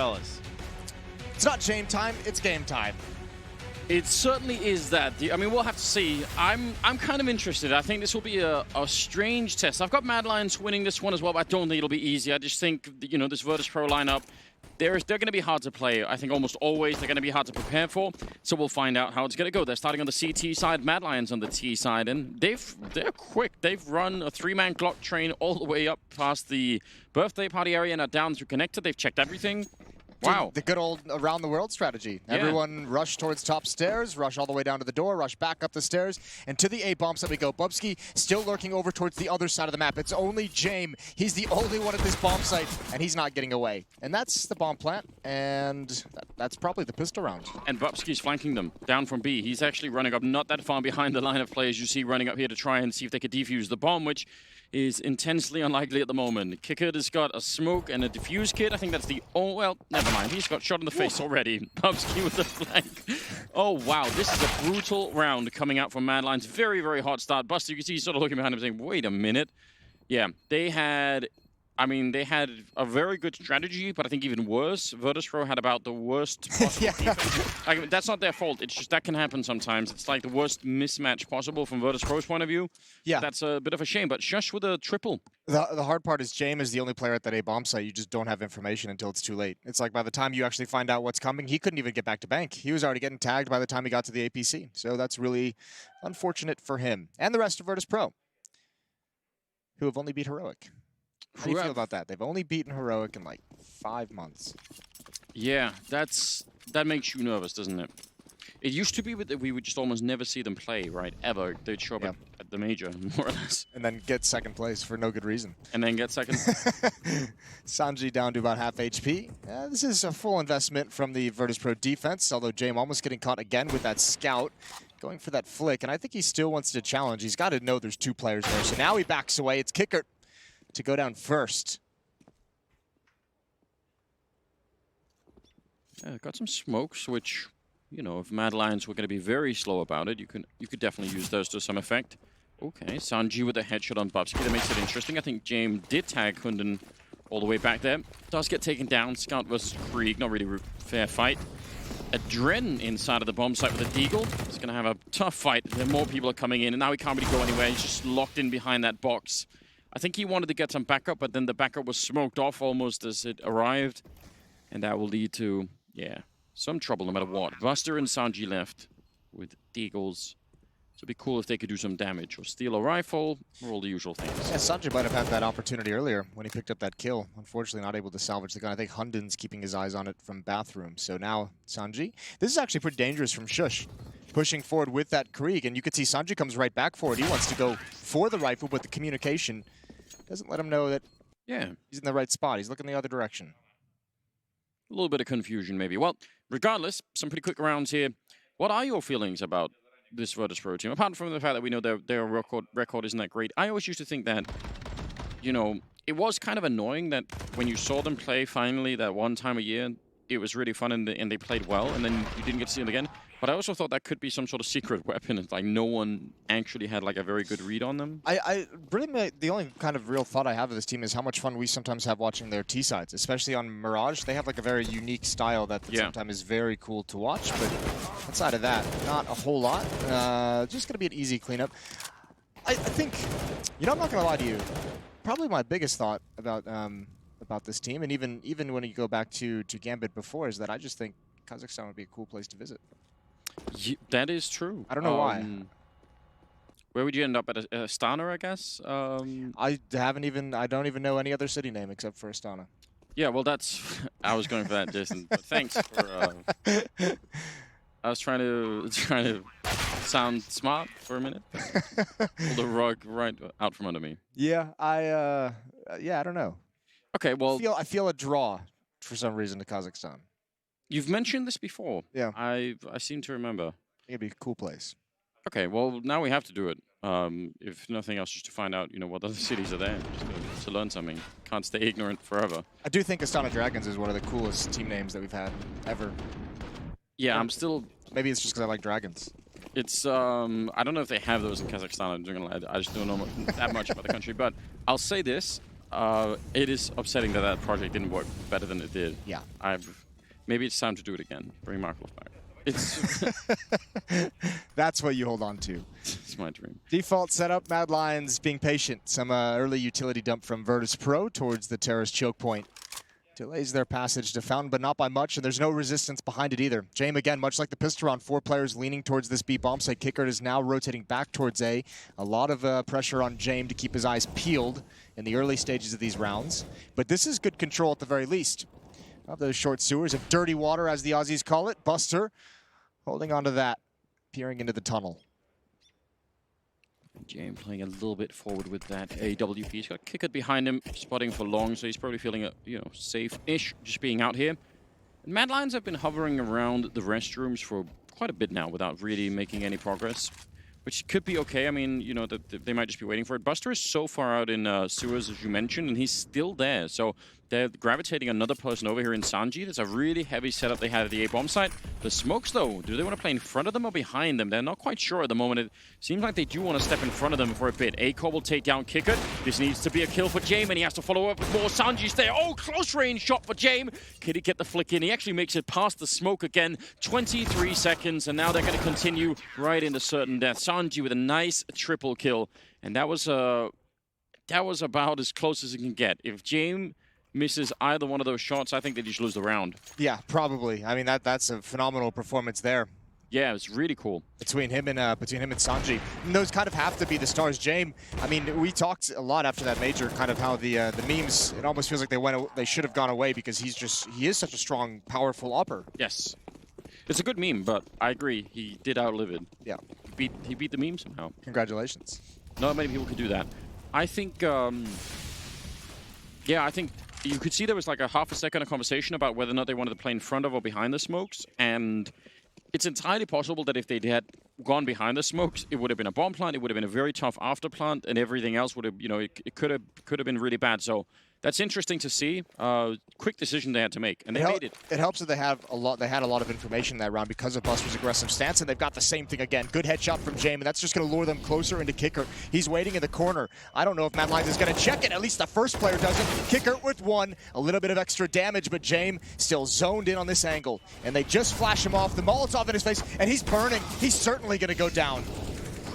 fellas. It's not shame time, it's game time. It certainly is that. I mean, we'll have to see. I'm kind of interested. I think this will be a strange test. I've got Mad Lions winning this one as well, but I don't think it'll be easy. I just think, you know, this Virtus.Pro lineup, they're going to be hard to play. I think almost always they're going to be hard to prepare for. So we'll find out how it's going to go. They're starting on the CT side, Mad Lions on the T side, and they're quick. They've run a 3-man clock train all the way up past the birthday party area and are down through connector. They've checked everything. Wow. The good old around the world strategy. Yeah. Everyone rush towards top stairs, rush all the way down to the door, rush back up the stairs, and to the A bombs that we go. Bubsky still lurking over towards the other side of the map. It's only Jame. He's the only one at this bomb site, and he's not getting away. And that's the bomb plant, and that's probably the pistol round. And Bubsky's flanking them down from B. He's actually running up not that far behind the line of players you see running up here to try and see if they could defuse the bomb, which is intensely unlikely at the moment. Kickard has got a smoke and a defuse kit. I think that's the... Oh, well, never mind. He's got shot in the face already. Bubsky with the flank. Oh, wow. This is a brutal round coming out from Mad Lions. Very, very hot start. Buster, you can see he's sort of looking behind him saying, wait a minute. Yeah, they had... I mean, they had a very good strategy, but I think even worse. Virtus.Pro had about the worst possible defense. I mean, that's not their fault. It's just that can happen sometimes. It's like the worst mismatch possible from Virtus.Pro's point of view. Yeah. That's a bit of a shame, but Shush with a triple. The hard part is Jame is the only player at that A bomb site. You just don't have information until it's too late. It's like by the time you actually find out what's coming, he couldn't even get back to bank. He was already getting tagged by the time he got to the APC. So that's really unfortunate for him. And the rest of Virtus.Pro, who have only beat Heroic. How do you feel about that? They've only beaten Heroic in like 5 months. Yeah, that makes you nervous, doesn't it? It used to be that we would just almost never see them play, right? Ever. They'd show up at the major, more or less. And then get second place for no good reason. And then get second. Sanji down to about half HP. This is a full investment from the Virtus.Pro defense, although Jame almost getting caught again with that scout. Going for that flick, and I think he still wants to challenge. He's got to know there's 2 players there, so now he backs away. It's Kickard to go down first. Yeah, got some smokes, which, you know, if Mad Lions were going to be very slow about it, you could definitely use those to some effect. Okay, Sanji with a headshot on Bubsky. That makes it interesting. I think Jame did tag Hunden all the way back there. Does get taken down. Scout versus Krieg. Not really a fair fight. Adren inside of the bomb site with a Deagle. He's going to have a tough fight. There more people are coming in, and now he can't really go anywhere. He's just locked in behind that box. I think he wanted to get some backup, but then the backup was smoked off almost as it arrived. And that will lead to, yeah, some trouble no matter what. Buster and Sanji left with Deagles. So it'd be cool if they could do some damage or steal a rifle or all the usual things. Yeah, Sanji might have had that opportunity earlier when he picked up that kill. Unfortunately, not able to salvage the gun. I think Hunden's keeping his eyes on it from bathroom. So now Sanji. This is actually pretty dangerous from Shush. Pushing forward with that Krieg, and you could see Sanji comes right back for it. He wants to go for the rifle, but the communication doesn't let him know that he's in the right spot. He's looking the other direction. A little bit of confusion, maybe. Well, regardless, some pretty quick rounds here. What are your feelings about this Virtus.Pro team? Apart from the fact that we know their record isn't that great, I always used to think that, you know, it was kind of annoying that when you saw them play finally that one time a year, it was really fun and they played well, and then you didn't get to see them again. But I also thought that could be some sort of secret weapon. It's like no one actually had like a very good read on them. The only kind of real thought I have of this team is how much fun we sometimes have watching their T sides, especially on Mirage. They have like a very unique style that sometimes is very cool to watch. But outside of that, not a whole lot. Just gonna be an easy cleanup. I think, you know, I'm not gonna lie to you. Probably my biggest thought about this team, and even when you go back to Gambit before, is that I just think Kazakhstan would be a cool place to visit. Yeah, that is true. I don't know why. Where would you end up at Astana, I guess? I don't even know any other city name except for Astana. Yeah, well, I was going for that, Jason. But thanks for. I was trying to sound smart for a minute. Pull the rug right out from under me. Yeah, I don't know. Okay, well, I feel a draw for some reason to Kazakhstan. You've mentioned this before. Yeah. I seem to remember. It'd be a cool place. Okay, well, now we have to do it. If nothing else, just to find out, you know, what other cities are there, just to learn something. Can't stay ignorant forever. I do think Astana Dragons is one of the coolest team names that we've had ever. Yeah, I'm still... Maybe it's just because I like dragons. It's, I don't know if they have those in Kazakhstan. I just don't know that much about the country. But I'll say this. It is upsetting that that project didn't work better than it did. Yeah. Maybe it's time to do it again. Bring Markov back. It's That's what you hold on to. it's my dream. Default setup, Mad Lions being patient. Some early utility dump from Virtus.Pro towards the Terrace choke point. Delays their passage to Fountain, but not by much, and there's no resistance behind it either. Jame, again, much like the pistol round, 4 players leaning towards this B bomb site. Kickert is now rotating back towards A. A lot of pressure on Jame to keep his eyes peeled in the early stages of these rounds. But this is good control at the very least. Of those short sewers of dirty water, as the Aussies call it. Buster holding on to that, peering into the tunnel. Jame playing a little bit forward with that AWP. He's got Kickert behind him, spotting for long, so he's probably feeling, safe-ish just being out here. And Mad Lions have been hovering around the restrooms for quite a bit now without really making any progress, which could be okay. I mean, they might just be waiting for it. Buster is so far out in sewers, as you mentioned, and he's still there. So they're gravitating another person over here in Sanji. There's a really heavy setup they had at the A-bomb site. The smokes, though, do they want to play in front of them or behind them? They're not quite sure at the moment. It seems like they do want to step in front of them for a bit. A-Core will take down Kickert. This needs to be a kill for Jame, and he has to follow up with more. Sanji's there. Oh, close range shot for Jame. Could he get the flick in? He actually makes it past the smoke again. 23 seconds, and now they're going to continue right into certain death. Sanji with a nice triple kill, and that was about as close as it can get. If Jame misses either one of those shots, I think they just lose the round. Yeah, probably. I mean, that's a phenomenal performance there. Yeah, it's really cool. Between him and Sanji. And those kind of have to be the stars. Jame, I mean, we talked a lot after that major, kind of how the memes, it almost feels like they should have gone away because he is such a strong, powerful upper. Yes. It's a good meme, but I agree, he did outlive it. Yeah. He beat the meme somehow. Congratulations. Not many people could do that. I think, I think you could see there was like a half a second of conversation about whether or not they wanted to play in front of or behind the smokes, and it's entirely possible that if they had gone behind the smokes, it would have been a bomb plant, it would have been a very tough after plant, and everything else would have, it could have been really bad. So that's interesting to see. Quick decision they had to make, and they made it. It helps that they had a lot of information in that round because of Buster's aggressive stance, and they've got the same thing again. Good headshot from Jame, and that's just going to lure them closer into Kickert. He's waiting in the corner. I don't know if Mad Lions is going to check it. At least the first player doesn't. Kickert with 1. A little bit of extra damage, but Jame still zoned in on this angle, and they just flash him off. The Molotov in his face, and he's burning. He's certainly going to go down.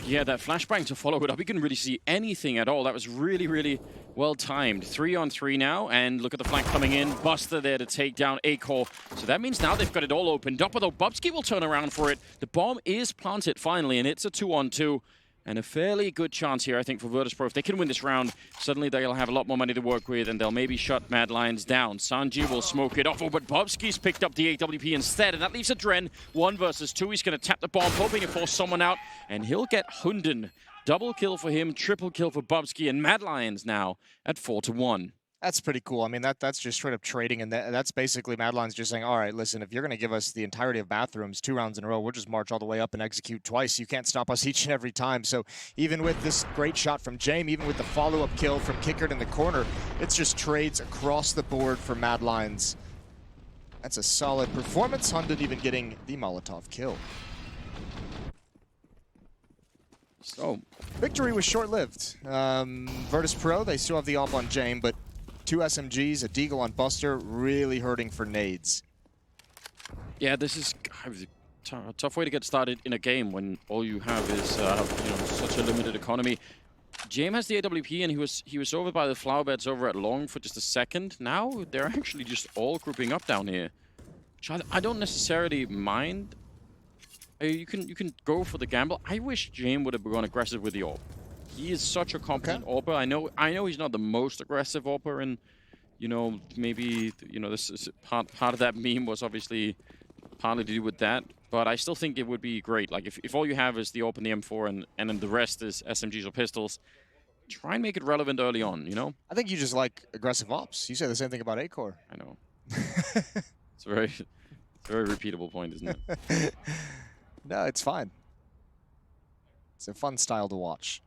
Yeah, that flashbang to follow it up. You couldn't really see anything at all. That was really, really well timed. 3-on-3 now, and look at the flank coming in. Buster there to take down A-Core. So that means now they've got it all opened up, although Bubsky will turn around for it. The bomb is planted finally, and it's a 2-on-2. And a fairly good chance here, I think, for Virtus.Pro. If they can win this round, suddenly they'll have a lot more money to work with, and they'll maybe shut Mad Lions down. Sanji will smoke it off, but Bubsky's picked up the AWP instead, and that leaves a Dren. 1 versus 2. He's going to tap the bomb, hoping to force someone out, and he'll get Hunden. Double kill for him, triple kill for Bubsky, and Mad Lions now at 4-1. That's pretty cool. I mean, that's just straight up trading, and that's basically Mad Lions just saying, all right, listen, if you're going to give us the entirety of bathrooms 2 rounds in a row, we'll just march all the way up and execute twice. You can't stop us each and every time. So even with this great shot from Jame, even with the follow-up kill from Kickert in the corner, it's just trades across the board for Mad Lions. That's a solid performance. Hunden even getting the Molotov kill. So, victory was short-lived. Virtus.Pro, they still have the op on Jame, but 2 SMGs, a Deagle on Buster, really hurting for nades. Yeah, this is a tough way to get started in a game when all you have is such a limited economy. Jame has the AWP, and he was over by the flower beds over at long for just a second. Now they're actually just all grouping up down here, which I don't necessarily mind. You can go for the gamble. I wish Jame would have gone aggressive with the AWP. He is such a competent AWPer. I know he's not the most aggressive AWPer, and maybe this is part of that meme was obviously partly to do with that. But I still think it would be great. Like if all you have is the AWP and the M4, and then the rest is SMGs or pistols, try and make it relevant early on. I think you just like aggressive ops. You say the same thing about A-Core. I know. It's a very repeatable point, isn't it? No, it's fine. It's a fun style to watch.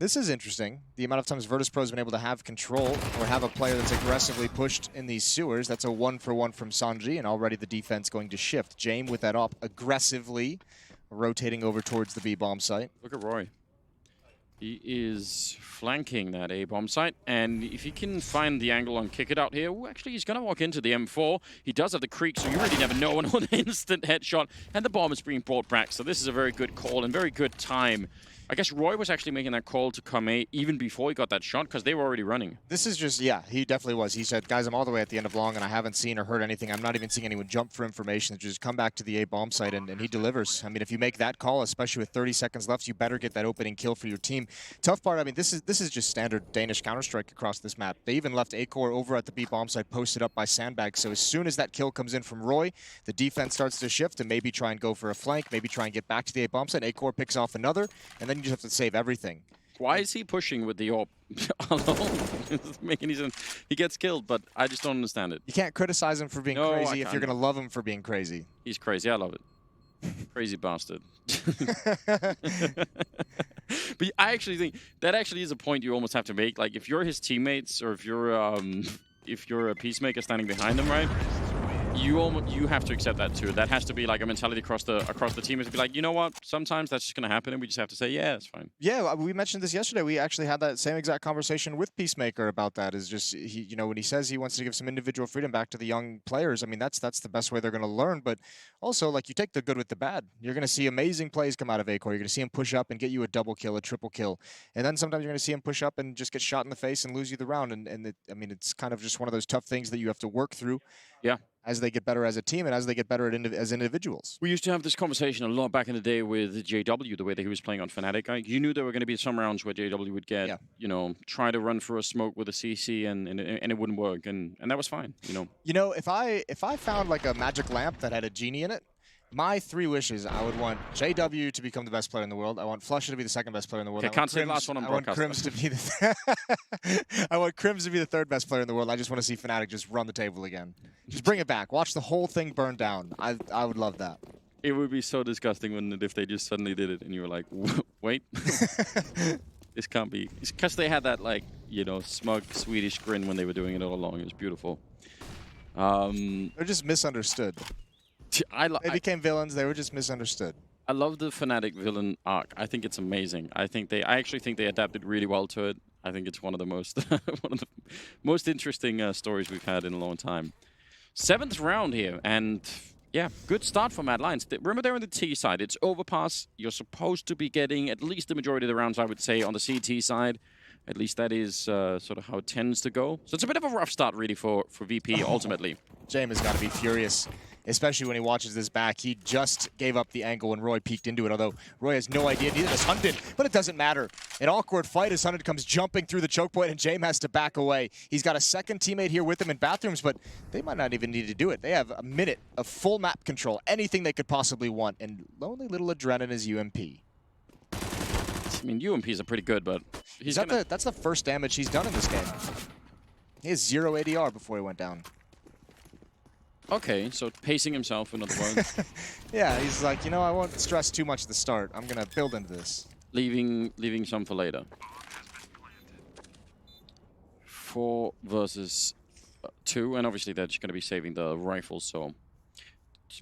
This is interesting. The amount of times Virtus.Pro has been able to have control or have a player that's aggressively pushed in these sewers. That's a 1-for-1 from Sanji, and already the defense going to shift. Jame with that op aggressively rotating over towards the B-bomb site. Look at Roy. He is flanking that A-bomb site, and if he can find the angle and kick it out here, actually he's going to walk into the M4. He does have the creek, so you really never know an instant headshot, and the bomb is being brought back, so this is a very good call and very good time. I guess Roy was actually making that call to come A even before he got that shot, because they were already running. This is just, yeah, he definitely was. He said, guys, I'm all the way at the end of long, and I haven't seen or heard anything. I'm not even seeing anyone jump for information. Just come back to the A-bomb site, and he delivers. I mean, if you make that call, especially with 30 seconds left, you better get that opening kill for your team. Tough part, I mean, this is just standard Danish Counter-Strike across this map. They even left A-Core over at the B-bomb site, posted up by Sandbag. So as soon as that kill comes in from Roy, the defense starts to shift and maybe try and go for a flank, maybe try and get back to the A-bomb site. A-Core picks off another, and then you just have to save everything. Why is he pushing with the AWP alone? It's making sense. He gets killed, but I just don't understand it. You can't criticize him for being crazy if you're going to love him for being crazy. He's crazy. I love it. Crazy bastard. But I actually think that actually is a point you almost have to make. Like, if you're his teammates or if you're a peacemaker standing behind him, right? You have to accept that too. That has to be like a mentality across the team, is to be like, you know what? Sometimes that's just going to happen, and we just have to say, yeah, it's fine. Yeah, we mentioned this yesterday. We actually had that same exact conversation with Peacemaker about that. Is just he, you know, when he says he wants to give some individual freedom back to the young players. I mean, that's the best way they're going to learn. But also, like, you take the good with the bad. You're going to see amazing plays come out of A-Core. You're going to see him push up and get you a double kill, a triple kill, and then sometimes you're going to see him push up and just get shot in the face and lose you the round. I mean, it's kind of just one of those tough things that you have to work through. Yeah. As they get better as a team and as they get better as individuals. We used to have this conversation a lot back in the day with JW, the way that he was playing on Fnatic. Like, you knew there were going to be some rounds where JW would get, you know, try to run through a smoke with a CC and it wouldn't work, and that was fine, you know. You know, if I found like a magic lamp that had a genie in it, my 3 wishes: I would want JW to become the best player in the world. I want Flusha to be the 2nd best player in the world. Okay, can't say the last one on broadcast. I want Crims to be I want Crims to be the 3rd best player in the world. I just want to see Fnatic just run the table again. Just bring it back. Watch the whole thing burn down. I would love that. It would be so disgusting, wouldn't it, if they just suddenly did it and you were like, wait. This can't be. It's because they had that, like, you know, smug Swedish grin when they were doing it all along. It was beautiful. They're just misunderstood. They became villains. They were just misunderstood. I love the Fnatic villain arc. I think it's amazing. I actually think they adapted really well to it. I think it's one of the most interesting stories we've had in a long time. 7th round here, and yeah, good start for Mad Lions. Remember, they're on the T side. It's Overpass. You're supposed to be getting at least the majority of the rounds, I would say, on the CT side. At least that is sort of how it tends to go. So it's a bit of a rough start, really, for VP, ultimately. James has got to be furious, especially when he watches this back. He just gave up the angle when Roy peeked into it, although Roy has no idea, neither does Hunden, but it doesn't matter. An awkward fight as Hunden comes jumping through the choke point, and James has to back away. He's got a 2nd teammate here with him in bathrooms, but they might not even need to do it. They have a minute of full map control, anything they could possibly want, and lonely little Adrenaline is UMP. I mean, UMPs are pretty good, but that's the first damage he's done in this game. He has 0 ADR before he went down. Okay, so pacing himself, in other words. Yeah, he's like, you know, I won't stress too much at the start. I'm going to build into this. Leaving some for later. 4 versus 2, and obviously they're just going to be saving the rifles, so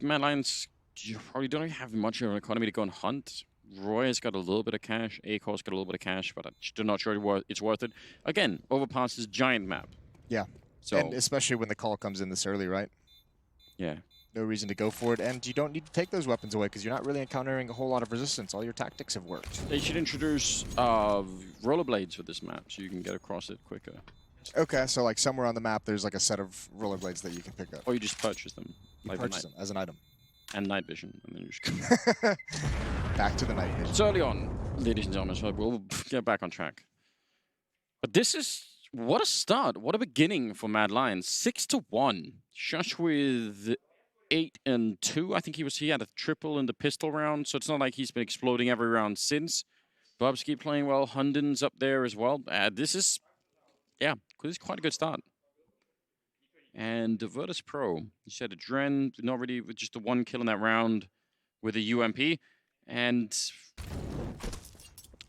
Mad Lions, you probably don't have much of an economy to go and hunt. Roy has got a little bit of cash, A-Core's got a little bit of cash, but I'm not sure it's worth it. Again, Overpass is giant map. Yeah, so, and especially when the call comes in this early, right? Yeah. No reason to go for it, and you don't need to take those weapons away because you're not really encountering a whole lot of resistance. All your tactics have worked. They should introduce rollerblades for this map so you can get across it quicker. Okay, so like somewhere on the map there's like a set of rollerblades that you can pick up. Or you just purchase them. You purchase them as an item. And night vision, and then you just go. Back to the night vision. It's early on, ladies and gentlemen, so we'll get back on track. But this is, what a start, what a beginning for Mad Lions. 6-1. Shush with 8-2. I think he had a triple in the pistol round, so it's not like he's been exploding every round since. Bubsky playing well, Hunden's up there as well. This is quite a good start. And the Virtus.Pro, you said Adren, not really with just the 1 kill in that round with a UMP. And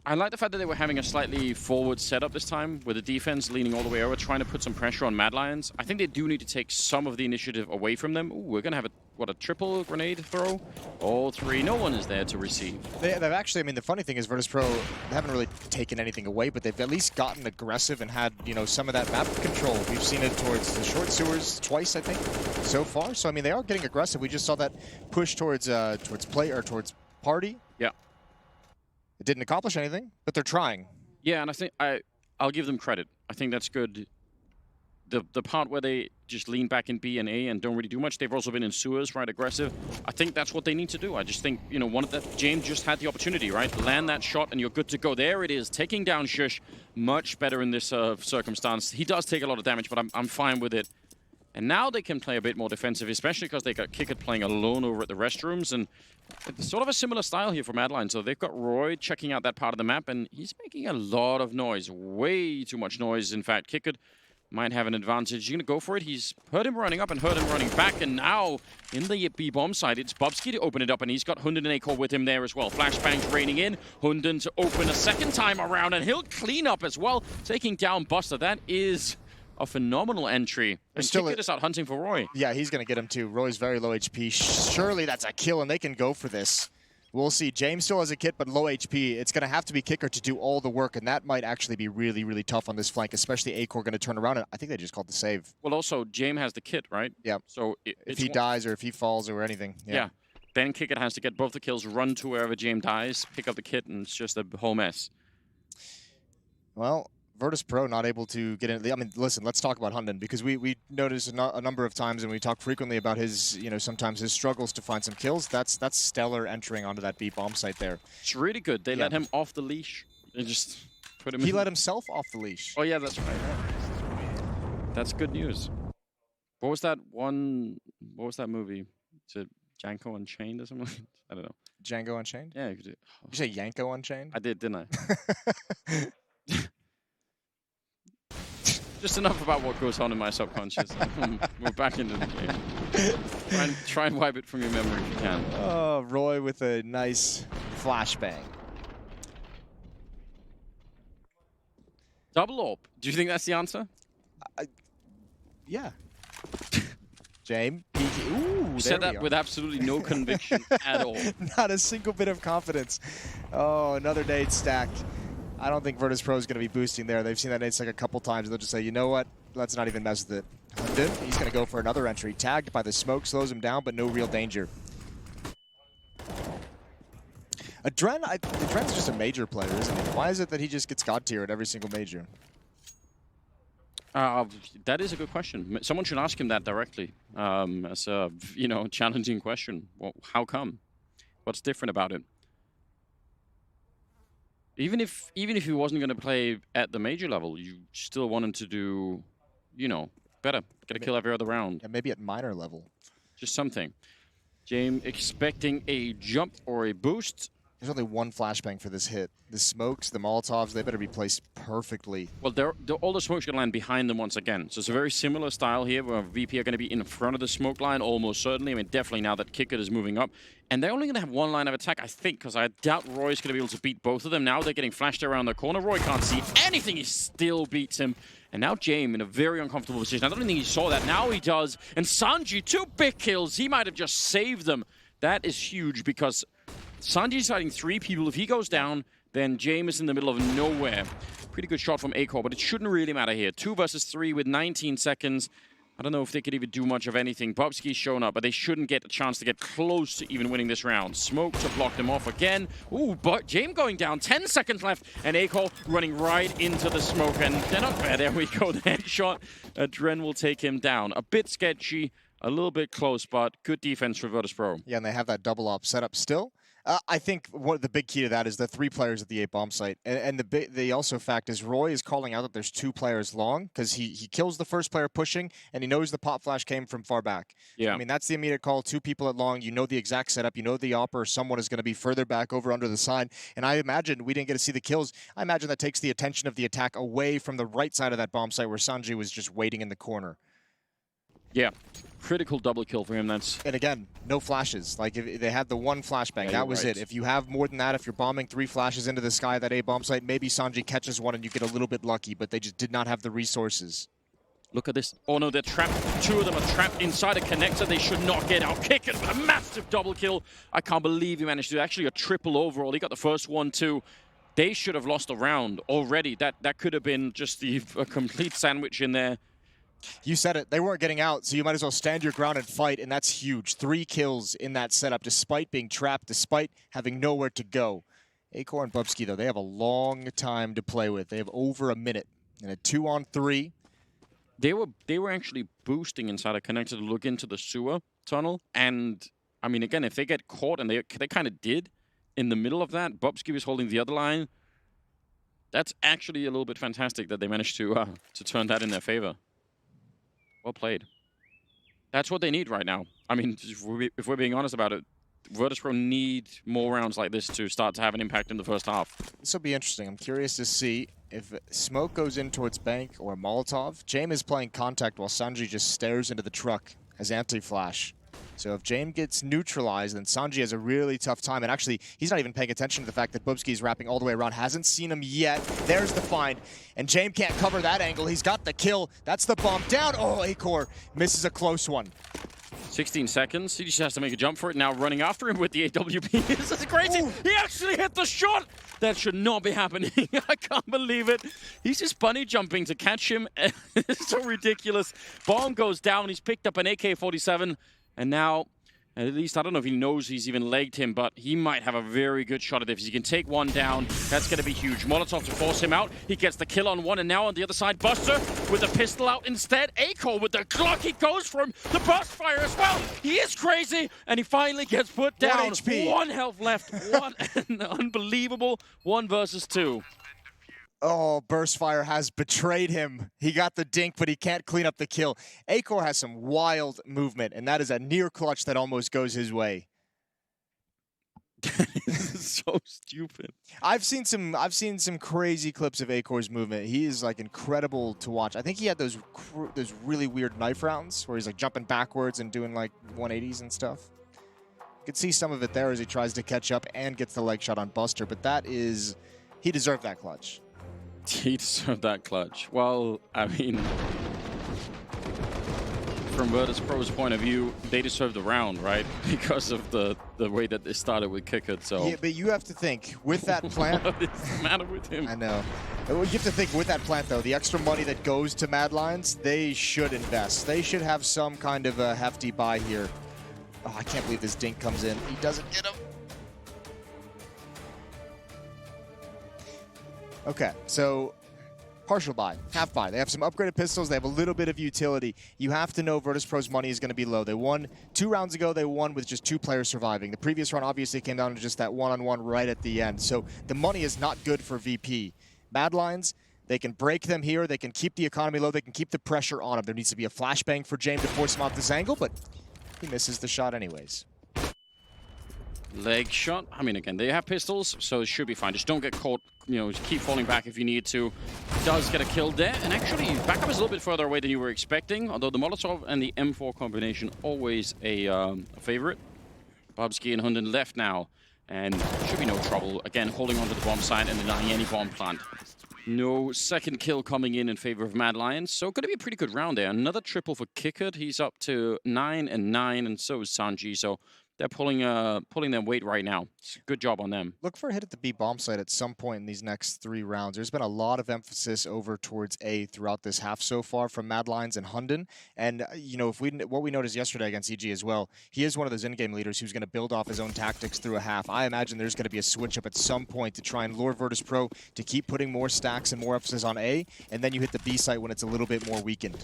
I like the fact that they were having a slightly forward setup this time, with the defense leaning all the way over, trying to put some pressure on Mad Lions. I think they do need to take some of the initiative away from them. Ooh, we're going to have a what, a triple grenade throw? All three. No one is there to receive. They've actually, I mean, the funny thing is Virtus.Pro, they haven't really taken anything away, but they've at least gotten aggressive and had, you know, some of that map control. We've seen it towards the short sewers twice, I think, so far. So, I mean, they are getting aggressive. We just saw that push towards towards party. Yeah. It didn't accomplish anything, but they're trying. Yeah, and I think I'll give them credit. I think that's good. The part where they just lean back in B and A and don't really do much, they've also been in sewers, right, aggressive. I think that's what they need to do. I just think, you know, James just had the opportunity, right? Land that shot and you're good to go. There it is, taking down Shush. Much better in this circumstance. He does take a lot of damage, but I'm fine with it. And now they can play a bit more defensive, especially because they got Kickert playing alone over at the restrooms. And it's sort of a similar style here for Madline. So they've got Roy checking out that part of the map, and he's making a lot of noise. Way too much noise, in fact. Kickert might have an advantage. He's going to go for it. He's heard him running up and heard him running back. And now, in the B-bomb side, it's Bubsky to open it up. And he's got Hunden and Acor with him there as well. Flashbangs raining in. Hunden to open a second time around. And he'll clean up as well, taking down Buster. That is a phenomenal entry. And Kickert is out hunting for Roy. Yeah, he's going to get him too. Roy's very low HP. Surely that's a kill, and they can go for this. We'll see. James still has a kit, but low HP. It's going to have to be Kickert to do all the work, and that might actually be really, really tough on this flank, especially Acor going to turn around. And I think they just called the save. Well, also, James has the kit, right? Yeah. So if he dies or if he falls or anything. Yeah. Then Kickert has to get both the kills, run to wherever James dies, pick up the kit, and it's just a whole mess. Well, Virtus.Pro not able to get in. I mean, listen, let's talk about Hunden, because we noticed a number of times, and we talk frequently about his, you know, sometimes his struggles to find some kills. That's stellar entering onto that B bomb site there. It's really good. They let him off the leash. They just put him. He let himself off the leash. Oh yeah, that's right. That's good news. What was that one? What was that movie? Is it Django Unchained or something? I don't know. Django Unchained? Yeah. Did you say Yanko Unchained? I did, didn't I? Just enough about what goes on in my subconscious. We're back into the game. Try and wipe it from your memory if you can. Oh, Roy with a nice flashbang. Double AWP. Do you think that's the answer? Yeah. James, PG. Ooh, you said that with absolutely no conviction at all. Not a single bit of confidence. Oh, another nade stacked. I don't think Virtus.Pro is going to be boosting there. They've seen that nade stack a couple times. They'll just say, you know what? Let's not even mess with it. Hunden, he's going to go for another entry. Tagged by the smoke, slows him down, but no real danger. Dren's just a major player, isn't he? Why is it that he just gets God tier at every single major? That is a good question. Someone should ask him that directly. As a, you know, challenging question. Well, how come? What's different about it? Even if he wasn't going to play at the major level, you still want him to do, you know, better. Get a kill every other round. Yeah, maybe at minor level. Just something. James expecting a jump or a boost. There's only one flashbang for this hit. The smokes, the Molotovs, they better be placed perfectly. Well, all the smoke's going to land behind them once again. So it's a very similar style here where VP are going to be in front of the smoke line almost certainly. I mean, definitely now that Kickert is moving up. And they're only going to have one line of attack, I think, because I doubt Roy's going to be able to beat both of them. Now they're getting flashed around the corner. Roy can't see anything. He still beats him. And now James in a very uncomfortable position. I don't think he saw that. Now he does. And Sanji, 2 big kills. He might have just saved them. That is huge because Sanji's fighting 3 people. If he goes down, then James is in the middle of nowhere. Pretty good shot from Acor, but it shouldn't really matter here. 2 versus 3 with 19 seconds. I don't know if they could even do much of anything. Bobsky's shown up, but they shouldn't get a chance to get close to even winning this round. Smoke to block them off again. Ooh, but James going down. 10 seconds left, and Acor running right into the smoke. And they're not bad. There we go. The headshot. Dren will take him down. A bit sketchy, a little bit close, but good defense for Virtus.Pro. Yeah, and they have that double op setup still. I think the big key to that is the 3 players at the 8 bomb site. And the also fact is Roy is calling out that there's 2 players long because he kills the first player pushing and he knows the pop flash came from far back. Yeah. I mean, that's the immediate call. 2 people at long. You know the exact setup. You know the op or someone is going to be further back over under the side. And I imagine we didn't get to see the kills. I imagine that takes the attention of the attack away from the right side of that bomb site where Sanji was just waiting in the corner. Yeah. Critical double kill for him. And again, no flashes. Like, if they had the 1 flashbang, yeah, that was it. If you have more than that, if you're bombing 3 flashes into the sky at that A bomb site, maybe Sanji catches one and you get a little bit lucky, but they just did not have the resources. Look at this. Oh no, they're trapped. Two of them are trapped inside a connector. They should not get out. Kick it with a massive double kill. I can't believe he managed to do actually a triple overall. He got the first one too. They should have lost a round already. That could have been just a complete sandwich in there. You said it. They weren't getting out, so you might as well stand your ground and fight, and that's huge. 3 kills in that setup, despite being trapped, despite having nowhere to go. Acor and Bubsky, though, they have a long time to play with. They have over a minute and a 2-on-3. They were actually boosting inside a connector to look into the sewer tunnel, and I mean, again, if they get caught, and they kind of did in the middle of that, Bubsky was holding the other line. That's actually a little bit fantastic that they managed to turn that in their favor. Well played. That's what they need right now. I mean, if we're being honest about it, Virtus.Pro need more rounds like this to start to have an impact in the first half. This will be interesting. I'm curious to see if smoke goes in towards Bank or Molotov. James is playing contact while Sanji just stares into the truck as anti-flash. So if James gets neutralized, then Sanji has a really tough time. And actually, he's not even paying attention to the fact that Bubsky's wrapping all the way around. Hasn't seen him yet. There's the find. And James can't cover that angle. He's got the kill. That's the bomb down. Oh, Acor misses a close one. 16 seconds. He just has to make a jump for it. Now running after him with the AWP. This is crazy. Ooh. He actually hit the shot. That should not be happening. I can't believe it. He's just bunny jumping to catch him. It's so ridiculous. Bomb goes down. He's picked up an AK-47. And now, at least, I don't know if he knows he's even legged him, but he might have a very good shot at this. If he can take one down, that's going to be huge. Molotov to force him out. He gets the kill on one, and now on the other side, Buster with the pistol out instead. Acor with the Glock. He goes for him. The burst fire as well. He is crazy, and he finally gets put down. 1 HP. 1 health left. Unbelievable. 1 versus 2. Oh, Burstfire has betrayed him. He got the dink, but he can't clean up the kill. Acor has some wild movement, and that is a near clutch that almost goes his way. This is so stupid. I've seen some crazy clips of Acor's movement. He is like incredible to watch. I think he had those really weird knife rounds where he's like jumping backwards and doing like 180s and stuff. You can see some of it there as he tries to catch up and gets the leg shot on Buster, but he deserved that clutch. He deserved that clutch. Well, I mean, from Virtus.Pro's point of view, they deserved the round, right? Because of the way that they started with Kickert, so... Yeah, but you have to think, with that plant... What is the matter with him? I know. You have to think, with that plant, though, the extra money that goes to Mad Lions, they should invest. They should have some kind of a hefty buy here. Oh, I can't believe this dink comes in. He doesn't get him. Okay, so partial buy, half buy. They have some upgraded pistols. They have a little bit of utility. You have to know Virtus.Pro's money is going to be low. They won 2 rounds ago. They won with just 2 players surviving. The previous round obviously came down to just that one-on-one right at the end. So the money is not good for VP. Mad Lions, they can break them here. They can keep the economy low. They can keep the pressure on him. There needs to be a flashbang for James to force him off this angle, but he misses the shot anyways. Leg shot. I mean, again, they have pistols, so it should be fine. Just don't get caught, you know, just keep falling back if you need to. Does get a kill there, and actually, backup is a little bit further away than you were expecting, although the Molotov and the M4 combination, always a favorite. Bubsky and Hunden left now, and should be no trouble. Again, holding onto the bomb site and denying any bomb plant. No second kill coming in favor of Mad Lions, so going to be a pretty good round there. Another triple for Kickert. He's up to 9 and 9, and so is Sanji, so... They're pulling their weight right now. Good job on them. Look for a hit at the B bomb site at some point in these next 3 rounds. There's been a lot of emphasis over towards A throughout this half so far from Mad Lions and Hunden. And, you know, what we noticed yesterday against EG as well, he is one of those in-game leaders who's going to build off his own tactics through a half. I imagine there's going to be a switch-up at some point to try and lure Virtus.Pro to keep putting more stacks and more emphasis on A, and then you hit the B site when it's a little bit more weakened.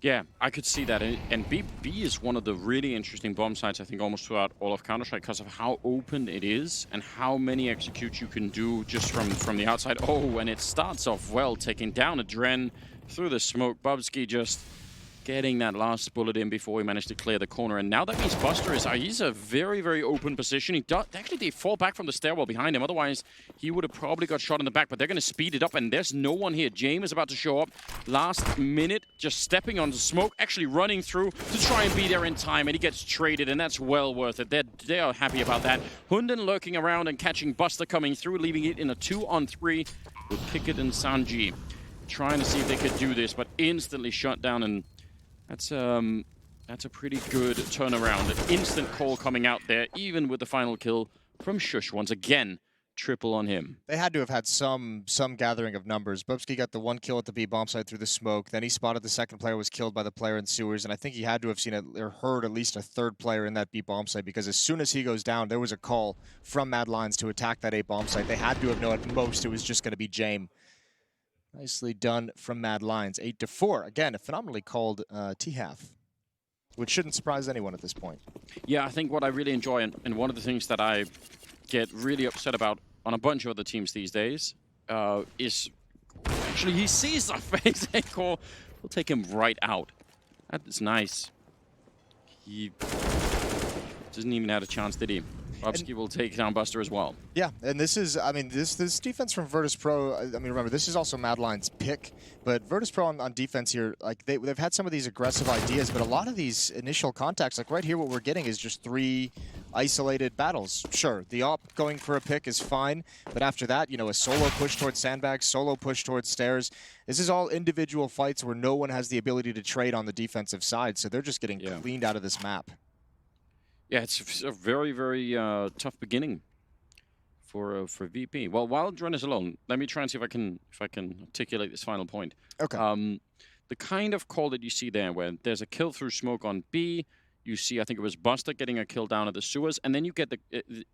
Yeah, I could see that. And B is one of the really interesting bomb sites, I think, almost throughout all of Counter-Strike because of how open it is and how many executes you can do just from the outside. Oh, and it starts off well, taking down a Dren through the smoke. Bubsky just getting that last bullet in before he managed to clear the corner. And now that means Buster he's a very, very open position. Actually, they fall back from the stairwell behind him. Otherwise, he would have probably got shot in the back. But they're going to speed it up, and there's no one here. James is about to show up. Last minute, just stepping onto smoke, actually running through to try and be there in time. And he gets traded, and that's well worth it. They are happy about that. Hunden lurking around and catching Buster coming through, leaving it in a 2-on-3 with Kickert and Sanji. trying to see if they could do this, but instantly shut down, and that's a pretty good turnaround. An instant call coming out there, even with the final kill from Shush once again. Triple on him. They had to have had some gathering of numbers. Bubsky got the 1 kill at the B bomb site through the smoke. Then he spotted the second player was killed by the player in sewers, and I think he had to have seen it or heard at least a third player in that B bomb site, because as soon as he goes down, there was a call from Mad Lions to attack that A bomb site. They had to have known at most it was just going to be Jame. Nicely done from Mad Lions. 8-4. Again, a phenomenally called T-half, which shouldn't surprise anyone at this point. Yeah, I think what I really enjoy, and one of the things that I get really upset about on a bunch of other teams these days is actually he sees the phase A core. We'll take him right out. That is nice. He doesn't even have a chance, did he? Bubsky will take down Buster as well. Yeah, and this is, I mean, this defense from Virtus.Pro, I mean, remember, this is also Mad Lions' pick, but Virtus.Pro on defense here, like, they've had some of these aggressive ideas, but a lot of these initial contacts, like right here, what we're getting is just 3 isolated battles. Sure, the op going for a pick is fine, but after that, you know, a solo push towards sandbags, solo push towards stairs. This is all individual fights where no one has the ability to trade on the defensive side, so they're just getting cleaned out of this map. Yeah, it's a very, very tough beginning for VP. Well, while Dren is alone, let me try and see if I can articulate this final point. Okay. The kind of call that you see there, where there's a kill through smoke on B, you see, I think it was Buster getting a kill down at the sewers, and then you get the,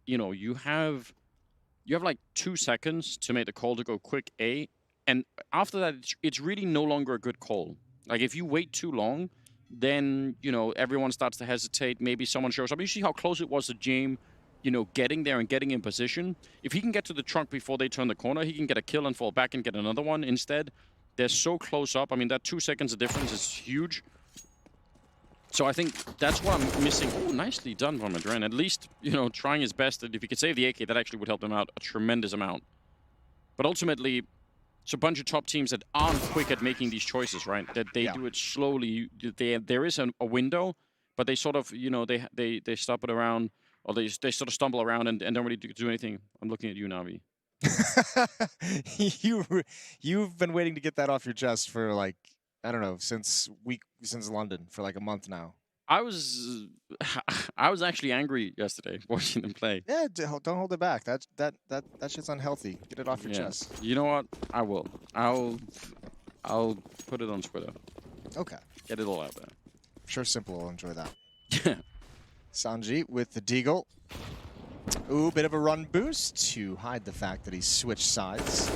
you know, you have like 2 seconds to make the call to go quick A, and after that, it's really no longer a good call. Like if you wait too long, then, you know, everyone starts to hesitate. Maybe someone shows up. You see how close it was to Jame, you know, getting there and getting in position. If he can get to the trunk before they turn the corner, he can get a kill and fall back and get another one instead. They're so close up. I mean, that 2 seconds of difference is huge. So I think that's what I'm missing. Oh, nicely done from Adren. At least, you know, trying his best. If he could save the AK, that actually would help him out a tremendous amount. But ultimately, it's a bunch of top teams that aren't quick at making these choices, right? That they do it slowly. There is a window, but they sort of, you know, they stop it around, or they sort of stumble around and don't really do anything. I'm looking at you, Navi. You've been waiting to get that off your chest for, like, I don't know, since London, for like a month now. I was actually angry yesterday watching them play. Yeah, don't hold it back. That shit's unhealthy. Get it off your chest. You know what? I will. I'll put it on Twitter. Okay. Get it all out there. I'm sure Simple will enjoy that. Sanji with the deagle. Ooh, bit of a run boost to hide the fact that he switched sides.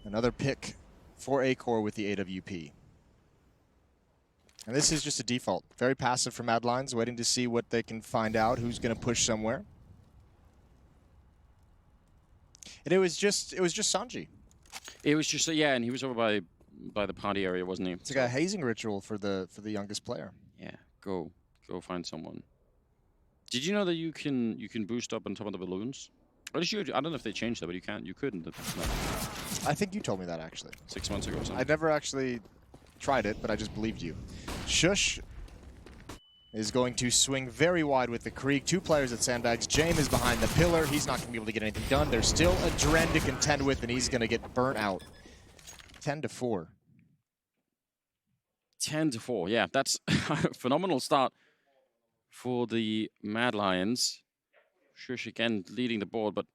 Another pick for A-Core with the AWP. And this is just a default. Very passive for Mad Lions, waiting to see what they can find out, who's going to push somewhere. And it was just Sanji. It was just, yeah, and he was over by the party area, wasn't he? It's like a hazing ritual for the youngest player. Yeah, go find someone. Did you know that you can boost up on top of the balloons? Or did you? I don't know if they changed that, but you couldn't. No. I think you told me that actually 6 months ago or something. I never actually tried it, but I just believed you. Shush is going to swing very wide with the Krieg. 2 players at sandbags. Jame is behind the pillar. He's not going to be able to get anything done. There's still a Dren to contend with, and he's going to get burnt out. 10-4. 10-4. Yeah, that's a phenomenal start for the Mad Lions. Shush again leading the board, but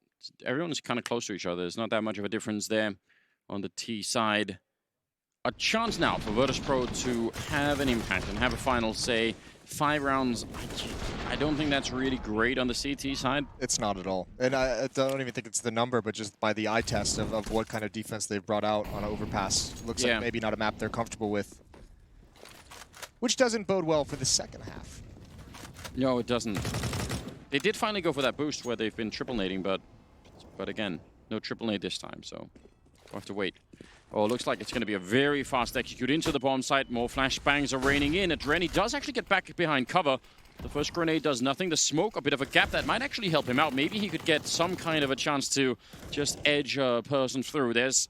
everyone's kind of close to each other. There's not that much of a difference there on the T side. A chance now for Virtus.Pro to have an impact and have a final say. 5 rounds, I don't think that's really great on the CT side. It's not at all. And I don't even think it's the number, but just by the eye test of what kind of defense they've brought out on Overpass. Looks like maybe not a map they're comfortable with. Which doesn't bode well for the second half. No, it doesn't. They did finally go for that boost where they've been triple nading, but again, no triple nade this time, so we'll have to wait. Oh, it looks like it's going to be a very fast execute into the bomb site. More flashbangs are raining in. Adreni does actually get back behind cover. The first grenade does nothing. The smoke, a bit of a gap that might actually help him out. Maybe he could get some kind of a chance to just edge a person through. There's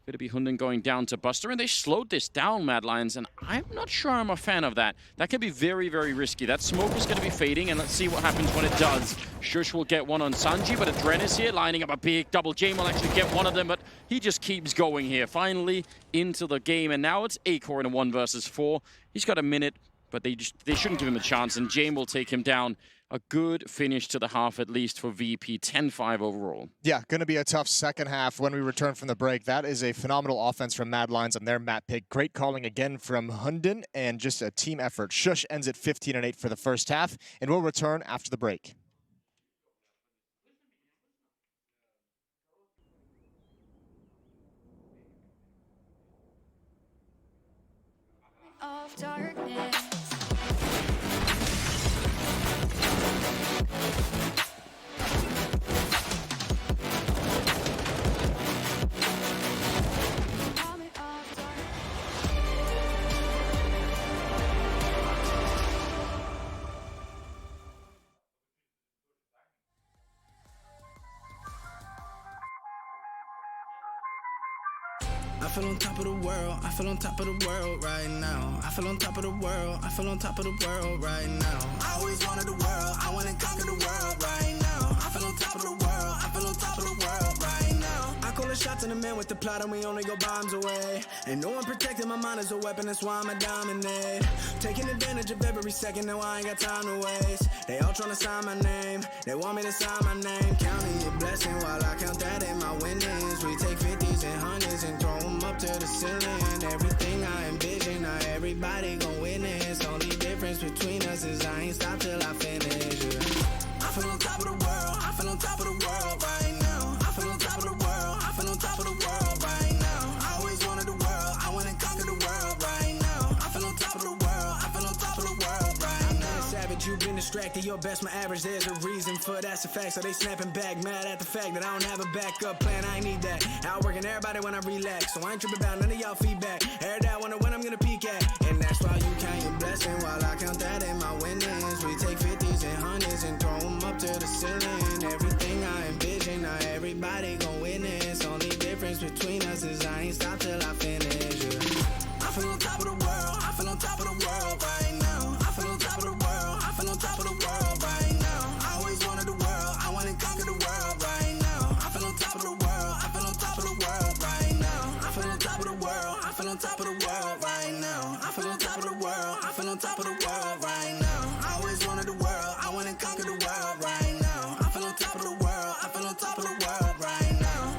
Going to be Hunden going down to Buster, and they slowed this down, Mad Lions, and I'm not sure I'm a fan of that. That could be very, very risky. That smoke is going to be fading, and let's see what happens when it does. Shush will get one on Sanji, but Adren is here, lining up a big double. Jame will actually get one of them, but he just keeps going here. Finally into the game, and now it's Acor in a 1 versus 4. He's got a minute, but they shouldn't give him a chance, and Jame will take him down. A good finish to the half, at least for VP, 10-5 overall. Yeah, going to be a tough second half when we return from the break. That is a phenomenal offense from Mad Lions on their map pick. Great calling again from Hunden, and just a team effort. Shush ends at 15-8 for the first half, and we'll return after the break. Of darkness. I feel on top of the world, I feel on top of the world right now. I feel on top of the world, I feel on top of the world right now. I always wanted the world, I wanna conquer the world right now. I feel on top of the world, I feel on top of the world right now. I call the shots in the man with the plot and we only go bombs away. Ain't no one protecting my mind as a weapon, that's why I'ma dominate. Taking advantage of every second, now I ain't got time to waste. They all tryna sign my name, they want me to sign my name. Counting your blessing while I count that in my winnings. We take 50s and 100s and throw them up to the ceiling. Everything I envision, now everybody gon' witness. Only difference between us is I ain't stop till I finish. Yeah. I feel on top of the world, I feel on top of the world right now. I feel on top of the world, I feel on top of the world right now. I always wanted the world, I wanna conquer the world right now. I feel on top of the world, I feel on top of the world right now. Savage, you've been distracted, your best my average, there's a reason for that's a fact. So they snapping back, mad at the fact that I don't have a backup plan, I ain't need that. Outworking everybody when I relax, so I ain't tripping about none of y'all feedback. Heard that, wonder when I'm gonna peak at. And that's why you count your blessing while I count that in my winnings. We take 50s and 100s and throw them up to the ceiling. Everything I envision, now everybody gon' witness. Only difference between us is I ain't stop till I finish. Yeah. I feel on top of the world, I feel on top of the world right now. I feel on top of the world, I feel on top of the world right now. I always wanted the world, I wanna conquer the world right now. I feel on top of the world, I feel on top of the world right now. I feel on top of the world, I feel on top of the world right now. I feel on top of the world, I feel on top of the world right now. I always wanted the world, I wanna conquer the world right now. I feel on top of the world, I feel on top of the world right now.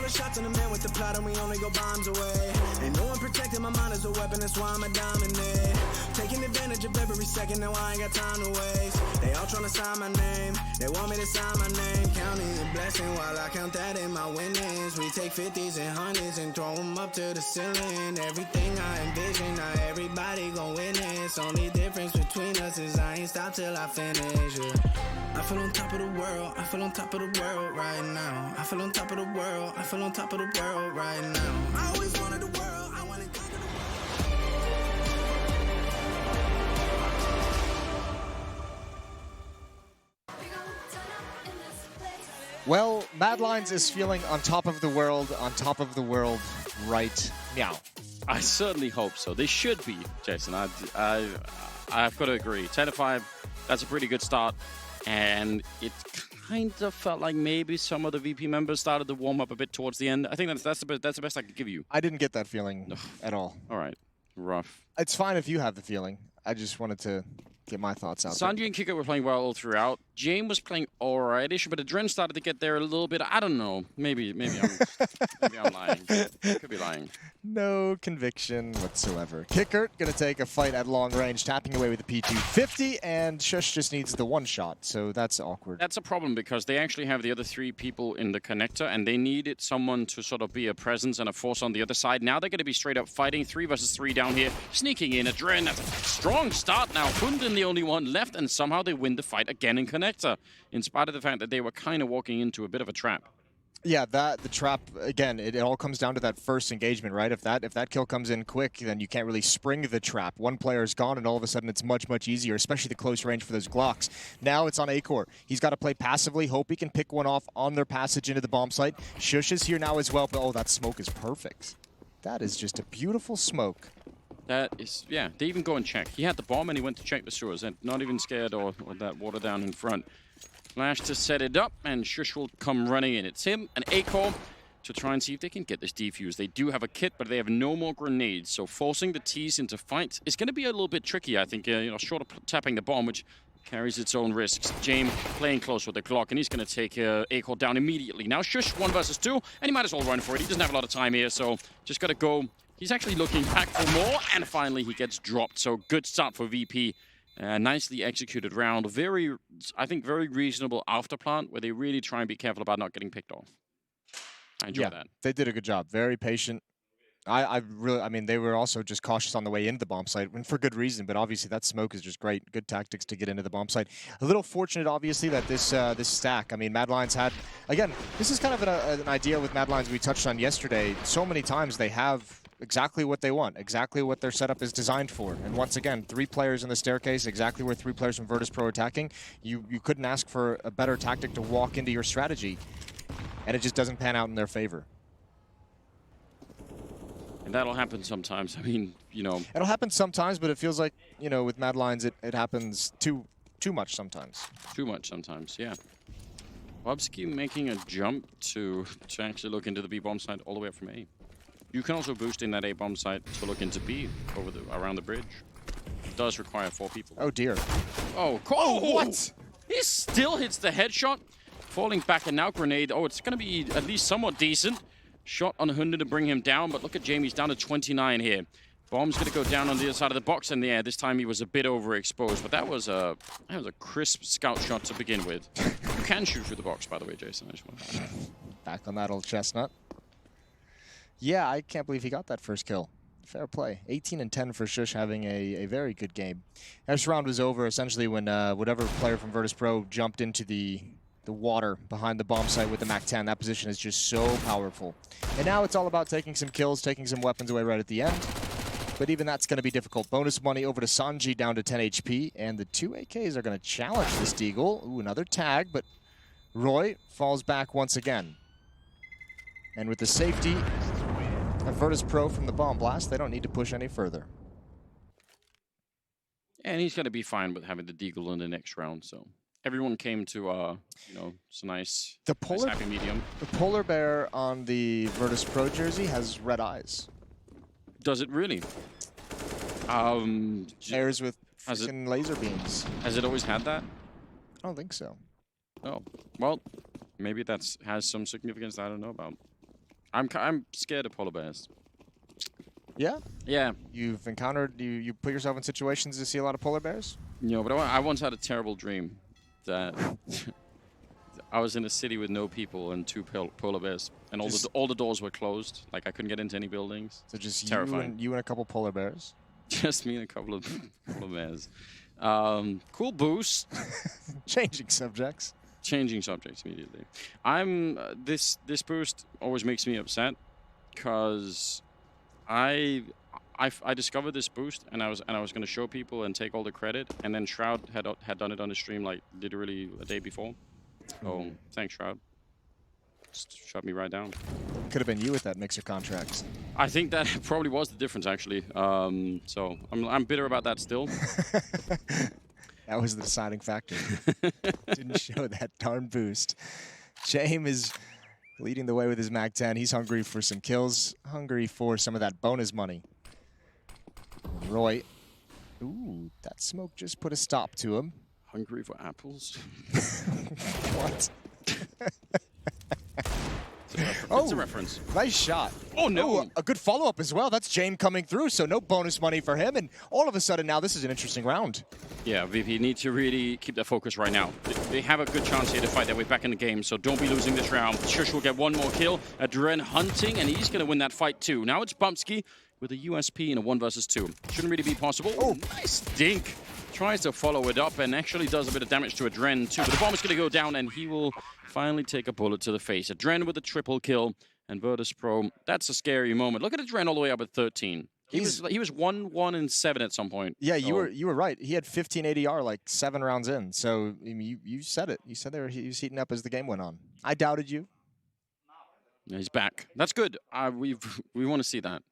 Shots in the man with the plot and we only go bombs away. Ain't no one protecting my mind as a weapon, that's why I'ma dominate. Taking advantage of every second, now I ain't got time to waste. They all tryna sign my name, they want me to sign my name. Counting your blessing while I count that in my winnings. We take 50s and 100s and throw them up to the ceiling. Everything I envision, now everybody gon' witness. Only difference between us is I ain't stop till I finish. Yeah. I feel on top of the world, I feel on top of the world right now. I feel on top of the world, I feel on top of the world right now. I always wanted the world, I wanna conquer the world. Well, Mad Lions is feeling on top of the world right now. I certainly hope so. They should be, Jason. I've got to agree. 10-5, that's a pretty good start. And it kind of felt like maybe some of the VP members started to warm up a bit towards the end. I think that's the best I could give you. I didn't get that feeling at all. All right. Rough. It's fine if you have the feeling. I just wanted to get my thoughts out there. Sanji and Kiko were playing well all throughout. Jame was playing alrightish, but Adren started to get there a little bit. I don't know. Maybe I'm lying. Could be lying. No conviction whatsoever. Kickert gonna take a fight at long range, tapping away with the P250, and Shush just needs the one shot, so that's awkward. That's a problem because they actually have the other 3 people in the connector, and they needed someone to sort of be a presence and a force on the other side. Now they're going to be straight up fighting 3 versus 3 down here, sneaking in Adren. That's a strong start now. Hunden the only one left, and somehow they win the fight again in connector, in spite of the fact that they were kind of walking into a bit of a trap. Yeah, the trap, again, it all comes down to that first engagement, right? If that kill comes in quick, then you can't really spring the trap. One player is gone, and all of a sudden it's much, much easier, especially the close range for those Glocks. Now it's on Acor. He's got to play passively, hope he can pick one off on their passage into the bomb site. Shush is here now as well, but oh, that smoke is perfect. That is just a beautiful smoke. That is, yeah, they even go and check. He had the bomb and he went to check the sewers, and not even scared or that water down in front. Flash to set it up, and Shush will come running in. It's him and Acor to try and see if they can get this defuse. They do have a kit, but they have no more grenades, so forcing the T's into fights is going to be a little bit tricky, I think, short of tapping the bomb, which carries its own risks. James playing close with the Glock, and he's going to take Acor down immediately. Now Shush 1 versus 2, and he might as well run for it. He doesn't have a lot of time here, so just got to go. He's actually looking back for more, and finally he gets dropped, so good start for VP. Nicely executed round. I think, very reasonable after plant, where they really try and be careful about not getting picked off. I enjoy that. They did a good job. Very patient. I mean, they were also just cautious on the way into the bomb site, and for good reason, but obviously that smoke is just great. Good tactics to get into the bomb site. A little fortunate, obviously, that this stack, I mean, Mad Lions had, again, this is kind of an idea with Mad Lions we touched on yesterday. So many times they have exactly what they want, exactly what their setup is designed for. And once again, 3 players in the staircase, exactly where 3 players from Virtus.Pro are attacking. You couldn't ask for a better tactic to walk into your strategy, and it just doesn't pan out in their favor. And that'll happen sometimes. I mean, It'll happen sometimes, but it feels like, with Mad Lions, it happens too much sometimes. Too much sometimes, yeah. Bobsky making a jump to actually look into the B bomb site all the way up from A. You can also boost in that A bomb site to look into B around the bridge. It does require 4 people. Oh dear. Oh, what? He still hits the headshot. Falling back, and now grenade. Oh, it's going to be at least somewhat decent. Shot on Hunter to bring him down, but look at Jamie's down to 29 here. Bomb's going to go down on the other side of the box in the air. This time he was a bit overexposed, but that was a crisp scout shot to begin with. You can shoot through the box, by the way, Jason. I just want to back on that old chestnut. Yeah, I can't believe he got that first kill. Fair play. 18 and 10 for Shush, having a very good game. This round was over essentially when whatever player from Virtus.Pro jumped into the water behind the bomb site with the MAC-10. That position is just so powerful. And now it's all about taking some kills, taking some weapons away right at the end. But even that's going to be difficult. Bonus money over to Sanji, down to 10 HP. And the 2 AKs are going to challenge this Deagle. Ooh, another tag, but Roy falls back once again. And with the safety of Virtus.Pro from the bomb blast, they don't need to push any further. And he's going to be fine with having the Deagle in the next round, so... Everyone came to, it's a nice happy medium. The polar bear on the Virtus.Pro jersey has red eyes. Does it really? Airs with laser beams. Has it always had that? I don't think so. Oh, well, maybe that has some significance that I don't know about. I'm scared of polar bears. Yeah? Yeah. You've encountered, you put yourself in situations to see a lot of polar bears? No, but I once had a terrible dream that I was in a city with no people and 2 polar bears, and all the doors were closed. Like, I couldn't get into any buildings. So just terrifying. You and a couple polar bears? Just me and a couple of polar bears. Cool boost. Changing subjects. Changing subjects immediately. This boost always makes me upset because I discovered this boost, and I was going to show people and take all the credit, and then Shroud had done it on the stream like literally a day before. Oh, thanks, Shroud. Just shut me right down. Could have been you with that mixer contract. I think that probably was the difference, actually. So I'm bitter about that still. That was the deciding factor. Didn't show that darn boost. James is leading the way with his MAC-10. He's hungry for some kills, hungry for some of that bonus money. Roy. Ooh, that smoke just put a stop to him. Hungry for apples? What? It's a reference. Nice shot. Oh, no. Ooh, a good follow-up as well. That's James coming through, so no bonus money for him. And all of a sudden now, this is an interesting round. Yeah, VP need to really keep their focus right now. They have a good chance here to fight their way back in the game, so don't be losing this round. Shush will get 1 more kill. Adren hunting, and he's going to win that fight too. Now it's Bumsky with a USP in a 1 versus 2. Shouldn't really be possible. Oh, nice dink. tries to follow it up and actually does a bit of damage to Adren too. But the bomb is going to go down and he will finally take a bullet to the face. Adren with a triple kill and Virtus.Pro. That's a scary moment. Look at Adren all the way up at 13. He was 1-1-7 at some point. Yeah, you were right. He had 15 ADR like 7 rounds in. So I mean, you said it. You said he was heating up as the game went on. I doubted you. He's back. That's good. We want to see that.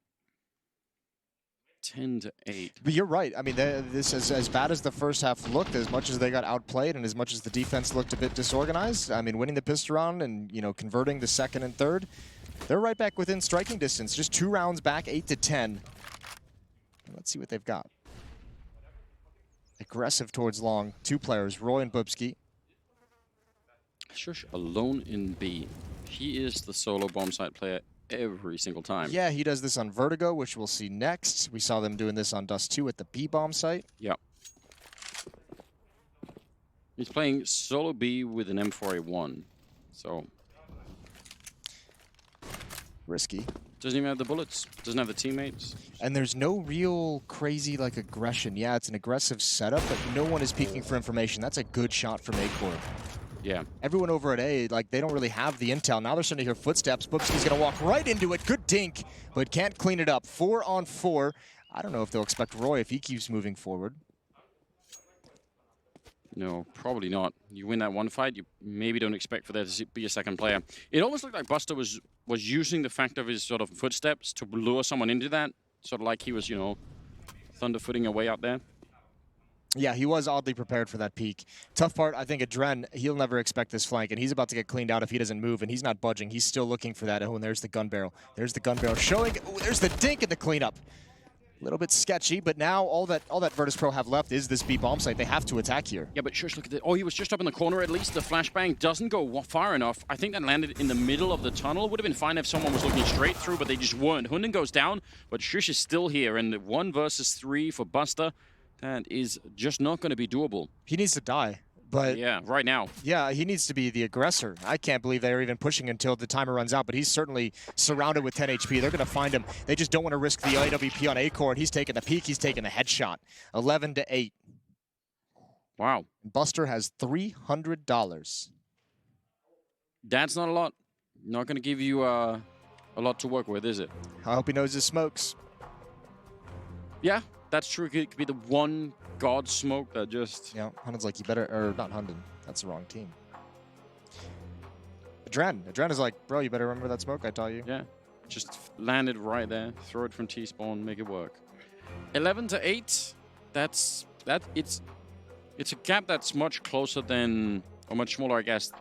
10-8. But you're right. I mean, this is as bad as the first half looked, as much as they got outplayed and as much as the defense looked a bit disorganized. I mean, winning the pistol round and, you know, converting the second and third, they're right back within striking distance. Just 2 rounds back, 8-10. Let's see what they've got. Aggressive towards long. 2 players, Roy and Bubsky. Shush alone in B. He is the solo bomb site player every single time. Yeah, he does this on Vertigo, which we'll see next. We saw them doing this on Dust 2 at the B bomb site. Yeah. He's playing solo B with an M4A1. So risky. Doesn't even have the bullets. Doesn't have the teammates. And there's no real crazy like aggression. Yeah, it's an aggressive setup, but no one is peeking for information. That's a good shot from A-Core. Yeah. Everyone over at A, like, they don't really have the intel. Now they're starting to hear footsteps. Bubsky's going to walk right into it. Good dink, but can't clean it up. 4 on 4. I don't know if they'll expect Roy if he keeps moving forward. No, probably not. You win that one fight, you maybe don't expect for there to be a second player. It almost looked like Buster was using the fact of his sort of footsteps to lure someone into that. Sort of like he was, you know, thunderfooting away out there. Yeah, he was oddly prepared for that peak. Tough part, I think, Adren, he'll never expect this flank, and he's about to get cleaned out if he doesn't move, and he's not budging. He's still looking for that. Oh, and there's the gun barrel. There's the gun barrel showing. Oh, there's the dink in the cleanup. A little bit sketchy, but now all that Virtus.Pro have left is this B bomb site. They have to attack here. Yeah, but shush, look at it. Oh, he was just up in the corner at least. The flashbang doesn't go far enough. I think that landed in the middle of the tunnel. Would have been fine if someone was looking straight through, but they just weren't. Hunden goes down, but Shush is still here, and 1 versus 3 for Buster. That is just not going to be doable. He needs to die, but... Yeah, right now. Yeah, he needs to be the aggressor. I can't believe they're even pushing until the timer runs out, but he's certainly surrounded with 10 HP. They're going to find him. They just don't want to risk the IWP on A-Core, and he's taking the peek. He's taking the headshot. 11-8. Wow. Buster has $300. That's not a lot. Not going to give you a lot to work with, is it? I hope he knows his smokes. Yeah. That's true. It could be the one god smoke that just... Yeah, Hunden's like, you better... Or not Hunden. That's the wrong team. Adren is like, bro, you better remember that smoke I taught you. Yeah. Just landed right there. Throw it from T-spawn. Make it work. 11-8. It's a gap that's much closer than... Or much smaller, I guess,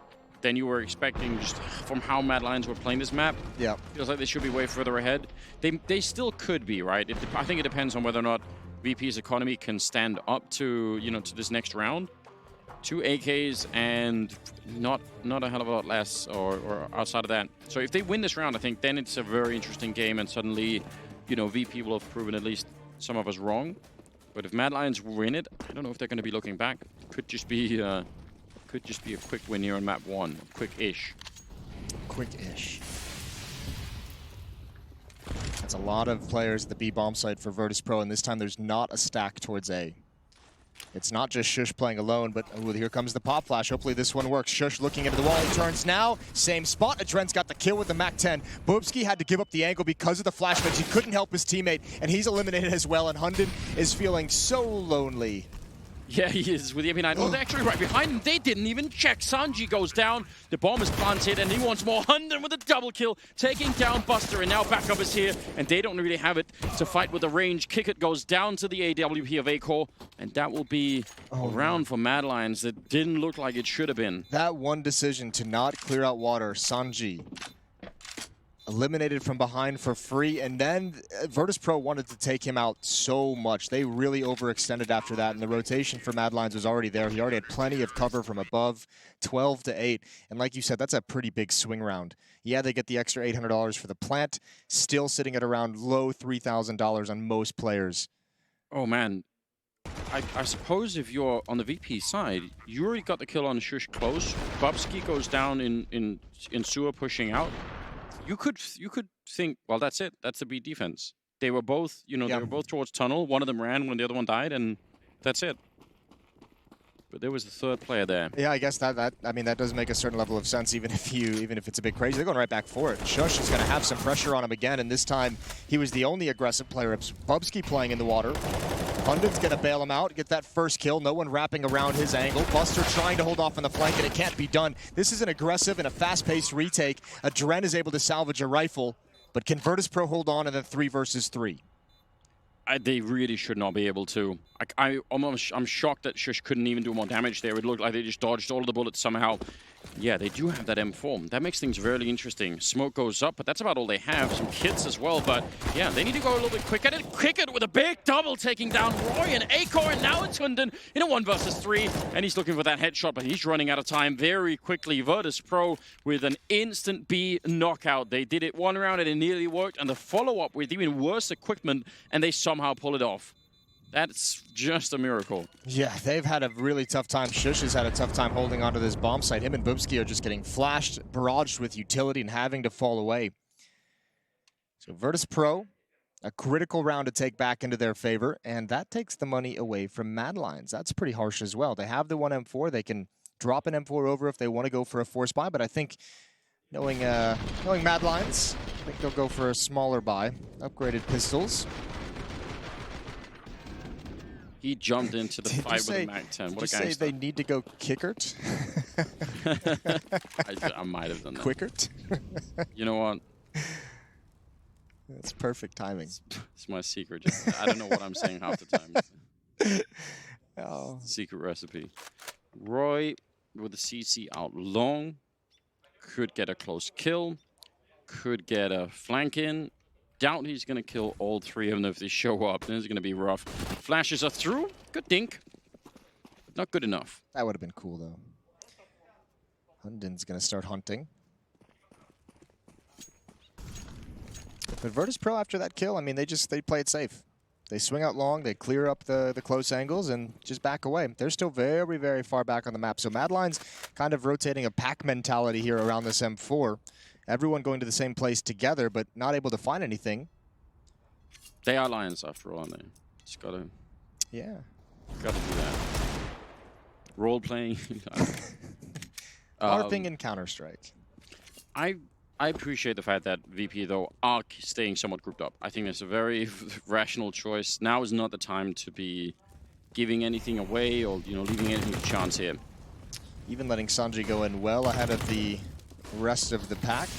than you were expecting just from how Mad Lions were playing this map. Yeah. Feels like they should be way further ahead. They still could be, right? I think it depends on whether or not VP's economy can stand up to, you know, to this next round. 2 AKs and not a hell of a lot less or outside of that. So if they win this round, I think then it's a very interesting game, and suddenly, you know, VP will have proven at least some of us wrong. But if Mad Lions win it, I don't know if they're going to be looking back. Could just be a quick win here on map 1. Quick-ish. Quick-ish. That's a lot of players at the B bomb site for Virtus.Pro, and this time there's not a stack towards A. It's not just Shush playing alone, but ooh, here comes the pop flash. Hopefully this one works. Shush looking into the wall. He turns now. Same spot. Adren's got the kill with the MAC-10. Bubsky had to give up the angle because of the flash, but he couldn't help his teammate, and he's eliminated as well, and Hunden is feeling so lonely. Yeah, he is with the MP9. Oh, they're actually right behind him. They didn't even check. Sanji goes down. The bomb is planted, and he wants more. Hunden with a double kill, taking down Buster, and now backup is here, and they don't really have it to fight with the range. Kick-It goes down to the AWP of A-Core, and that will be a round for Mad Lions that didn't look like it should have been. That one decision to not clear out water, Sanji eliminated from behind for free, and then Virtus.Pro wanted to take him out so much. They really overextended after that, and the rotation for Mad Lions was already there. He already had plenty of cover from above, 12-8, and like you said, that's a pretty big swing round. Yeah, they get the extra $800 for the plant, still sitting at around low $3,000 on most players. Oh, man. I suppose if you're on the VP side, you already got the kill on Shush close. Bubsky goes down in sewer pushing out. You could think, well, that's it. That's the B defense. They were both, you know, they were both towards tunnel. One of them ran when the other one died, and that's it. But there was the third player there. Yeah, I guess that does make a certain level of sense, even if it's a bit crazy. They're going right back for it. Shush is going to have some pressure on him again, and this time he was the only aggressive player. It's Bubsky playing in the water. Hunden's going to bail him out, get that first kill. No one wrapping around his angle. Buster trying to hold off on the flank, and it can't be done. This is an aggressive and a fast-paced retake. Adren is able to salvage a rifle, but can Virtus.Pro hold on in the 3 versus 3? They really should not be able to. I'm shocked that Shush couldn't even do more damage there. It looked like they just dodged all of the bullets somehow. Yeah, they do have that M4. That makes things really interesting. Smoke goes up, but that's about all they have. Some kits as well, but yeah, they need to go a little bit quicker. And Cricket with a big double taking down Roy and Acor, and now it's Hunden in a 1 versus 3, and he's looking for that headshot, but he's running out of time very quickly. Virtus.Pro with an instant B knockout. They did it 1 round and it nearly worked, and the follow-up with even worse equipment, and they somehow pull it off. That's just a miracle. Yeah, they've had a really tough time. Shush has had a tough time holding onto this bomb site. Him and Bubsky are just getting flashed, barraged with utility, and having to fall away. So Virtus.Pro, a critical round to take back into their favor, and that takes the money away from Mad Lions. That's pretty harsh as well. They have the 1 M4. They can drop an M4 over if they want to go for a force buy, but I think knowing Mad Lions, I think they'll go for a smaller buy. Upgraded pistols. He jumped into the fight with a MAC-10. What a gangster. Did you say they need to go Kickert? I might have done that. Quickert? You know what? That's perfect timing. It's my secret. I don't know what I'm saying half the time. Oh. Secret recipe. Roy with the CC out long. Could get a close kill. Could get a flank in. Doubt he's going to kill all 3 of them if they show up. This is going to be rough. Flashes are through. Good dink. Not good enough. That would have been cool, though. Hunden's going to start hunting. But Virtus.Pro after that kill, I mean, they play it safe. They swing out long, they clear up the close angles, and just back away. They're still very, very far back on the map. So Mad Lions kind of rotating a pack mentality here around this M4. Everyone going to the same place together, but not able to find anything. They are Lions after all, aren't they? Just gotta... Yeah. Gotta do that. Role-playing. LARPing in Counter-Strike. I appreciate the fact that VP, though, are staying somewhat grouped up. I think that's a very rational choice. Now is not the time to be giving anything away or, leaving anything to chance here. Even letting Sanji go in well ahead of the rest of the pack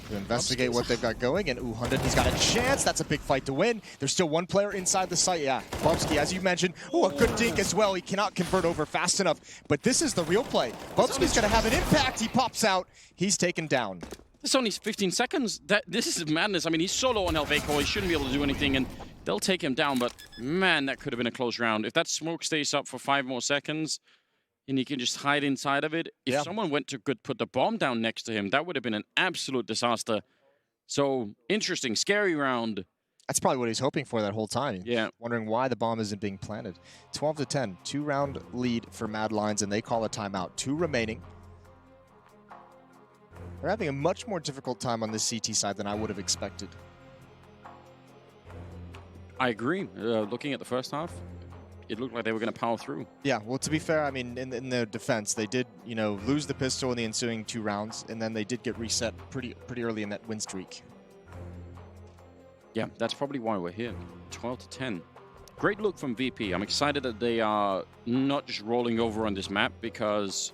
to investigate what they've got going. And Hunden, he's got a chance. That's a big fight to win. There's still 1 player inside the site. Yeah, Bubsky, as you mentioned. Oh, a good dink as well. He cannot convert over fast enough. But this is the real play. Bubsky's going to have an impact. He pops out. He's taken down. It's only 15 seconds. This is madness. I mean, he's solo on Helveco. He shouldn't be able to do anything, and they'll take him down. But, man, that could have been a close round. If that smoke stays up for 5 more seconds, and he can just hide inside of it. If someone went to put the bomb down next to him, that would have been an absolute disaster. So, interesting, scary round. That's probably what he's hoping for that whole time. Yeah. Wondering why the bomb isn't being planted. 12-10, 2-round lead for Mad Lions, and they call a timeout. 2 remaining. They're having a much more difficult time on this CT side than I would have expected. I agree. Looking at the first half, it looked like they were going to power through. Yeah, well, to be fair, I mean, in their defense, they did, lose the pistol in the ensuing 2 rounds, and then they did get reset pretty early in that win streak. Yeah, that's probably why we're here. 12-10. Great look from VP. I'm excited that they are not just rolling over on this map, because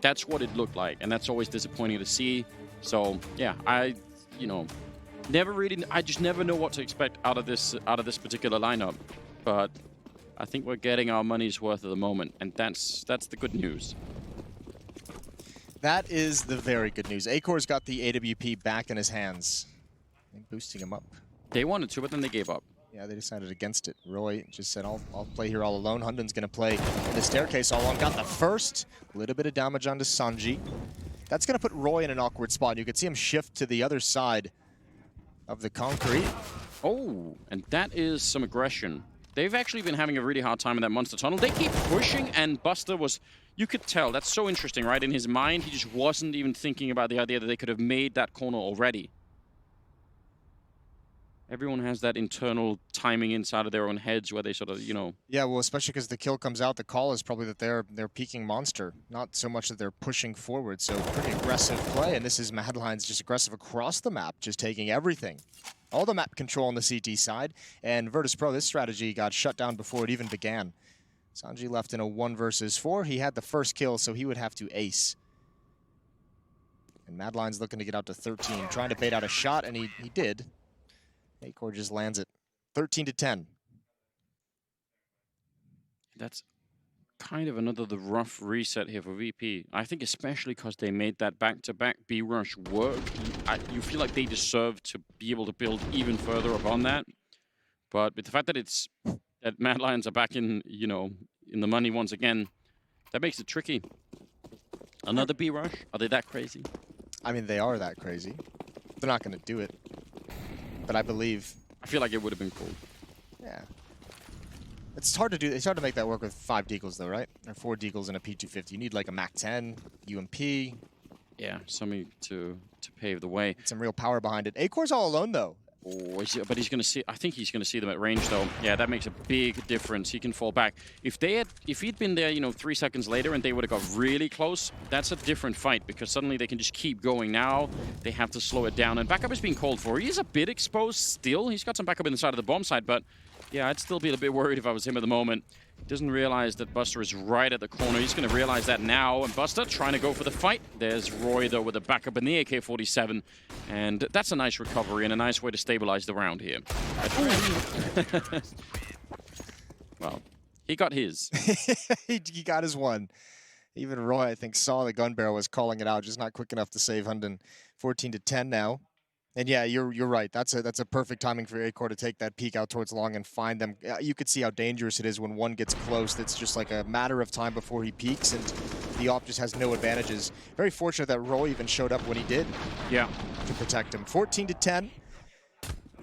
that's what it looked like, and that's always disappointing to see. So, yeah, I just never know what to expect out of this particular lineup. But I think we're getting our money's worth at the moment, and that's the good news. That is the very good news. Acor's got the AWP back in his hands. And boosting him up. They wanted to, but then they gave up. Yeah, they decided against it. Roy just said, I'll play here all alone. Hunden's going to play in the staircase all alone. Got the first. A little bit of damage onto Sanji. That's going to put Roy in an awkward spot. You could see him shift to the other side of the concrete. Oh, and that is some aggression. They've actually been having a really hard time in that monster tunnel. They keep pushing, and Buster was... You could tell. That's so interesting, right? In his mind, he just wasn't even thinking about the idea that they could have made that corner already. Everyone has that internal timing inside of their own heads where they sort of, you know. Yeah, well, especially because the kill comes out, the call is probably that they're peeking monster, not so much that they're pushing forward. So pretty aggressive play, and this is Mad Lions just aggressive across the map, just taking everything. All the map control on the CT side, and Virtus.Pro, this strategy got shut down before it even began. Sanji left in a 1 versus 4. He had the first kill, so he would have to ace. And Mad Lions looking to get out to 13, trying to bait out a shot, and he did. Acor just lands it. 13-10. That's kind of the rough reset here for VP. I think especially because they made that back-to-back B rush work. You feel like they deserve to be able to build even further upon that. But with the fact that Mad Lions are back in, you know, in the money once again, that makes it tricky. Another B rush? Are they that crazy? I mean, they are that crazy. They're not going to do it. But I believe... I feel like it would have been cool. Yeah. It's hard to do. It's hard to make that work with 5 deagles, though, right? Or 4 deagles and a P250. You need like a Mac 10, UMP. Yeah, something to pave the way. Some real power behind it. Acor's all alone, though. Oh, but he's going to see. I think he's going to see them at range, though. Yeah, that makes a big difference. He can fall back. If he'd been there, you know, 3 seconds later, and they would have got really close, that's a different fight because suddenly they can just keep going. Now they have to slow it down, and backup is being called for. He is a bit exposed still. He's got some backup inside of the bomb side, but yeah, I'd still be a bit worried if I was him at the moment. He doesn't realize that Buster is right at the corner. He's going to realize that now. And Buster trying to go for the fight. There's Roy, though, with a backup in the AK-47. And that's a nice recovery and a nice way to stabilize the round here. Well, he got his. He got his one. Even Roy, I think, saw the gun barrel, was calling it out. Just not quick enough to save Hunden. 14-10 now. And yeah, you're right. That's a perfect timing for Acor to take that peek out towards long and find them. You could see how dangerous it is when one gets close. It's just like a matter of time before he peeks, and the op just has no advantages. Very fortunate that Roy even showed up when he did. Yeah, to protect him. 14-10.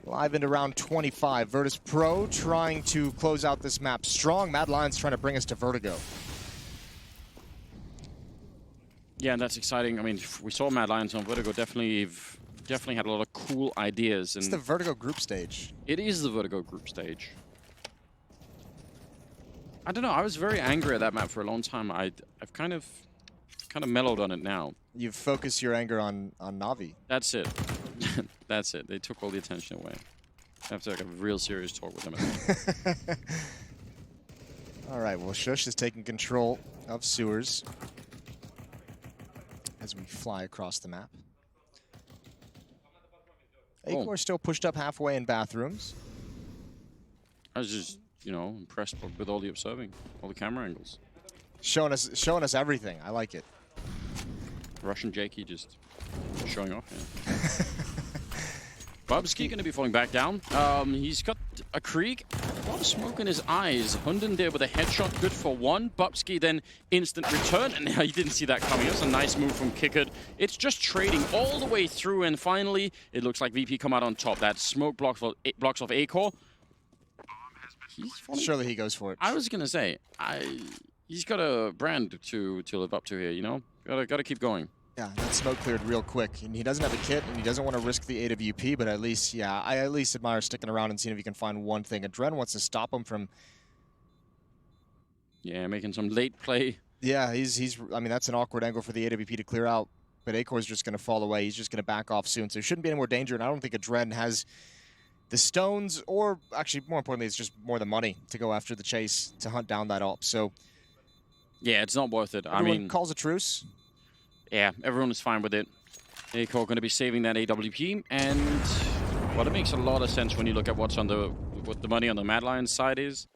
Live into round 25. Virtus.Pro trying to close out this map strong. Mad Lions trying to bring us to Vertigo. Yeah, and that's exciting. I mean, we saw Mad Lions on Vertigo definitely had a lot of cool ideas. And it's the Vertigo group stage. It is the Vertigo group stage. I don't know. I was very angry at that map for a long time. I've kind of mellowed on it now. You've focused your anger on Na'Vi. That's it. That's it. They took all the attention away. I have to have a real serious talk with them. All right. Well, Shush is taking control of sewers as we fly across the map. Acor still pushed up halfway in bathrooms. I was just, you know, impressed with all the observing, all the camera angles. Showing us everything. I like it. Russian Jakey just showing off, yeah. Bubsky going to be falling back down. He's got a Krieg. A lot of smoke in his eyes. Hunden there with a headshot, good for 1. Bubsky then instant return, and he didn't see that coming. That's a nice move from Kickard. It's just trading all the way through, and finally, it looks like VP come out on top. That smoke blocks off Acor. Surely he goes for it. I was going to say, he's got a brand to live up to here, you know? Gotta keep going. Yeah, that smoke cleared real quick. And he doesn't have a kit, and he doesn't want to risk the AWP, but at least, yeah, I at least admire sticking around and seeing if he can find one thing. Adren wants to stop him from... Yeah, making some late play. Yeah, I mean, that's an awkward angle for the AWP to clear out, but Acor's just going to fall away. He's just going to back off soon, so there shouldn't be any more danger, and I don't think Adren has the stones, or actually, more importantly, it's just more the money to go after the chase, to hunt down that op, so... Yeah, it's not worth it. Everyone I mean... calls a truce. Yeah, everyone is fine with it. Acor going to be saving that AWP, and well, it makes a lot of sense when you look at what the money on the Mad Lions side is.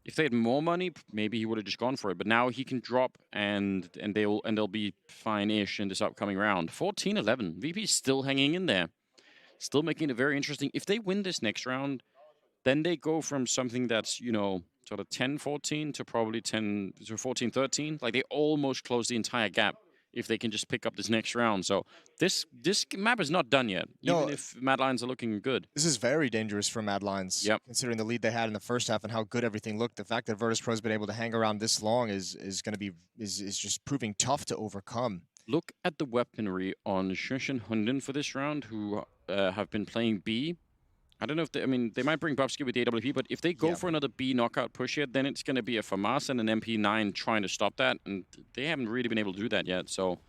If they had more money, maybe he would have just gone for it. But now he can drop, and they'll be fine-ish in this upcoming round. 14-11. VP still hanging in there, still making it very interesting. If they win this next round, then they go from something that's, you know, sort of 10-14 to probably 14-13. Like, they almost close the entire gap if they can just pick up this next round. So this map is not done yet, even if Mad Lions are looking good. This is very dangerous for Mad Lions, considering the lead they had in the first half and how good everything looked. The fact that Virtus.Pro's been able to hang around this long is just proving tough to overcome. Look at the weaponry on Shush and Hunden for this round, who have been playing B. I don't know if they, I mean, they might bring Bubsky with the AWP, but if they go for another B knockout push here, then it's going to be a FAMAS and an MP9 trying to stop that, and they haven't really been able to do that yet, so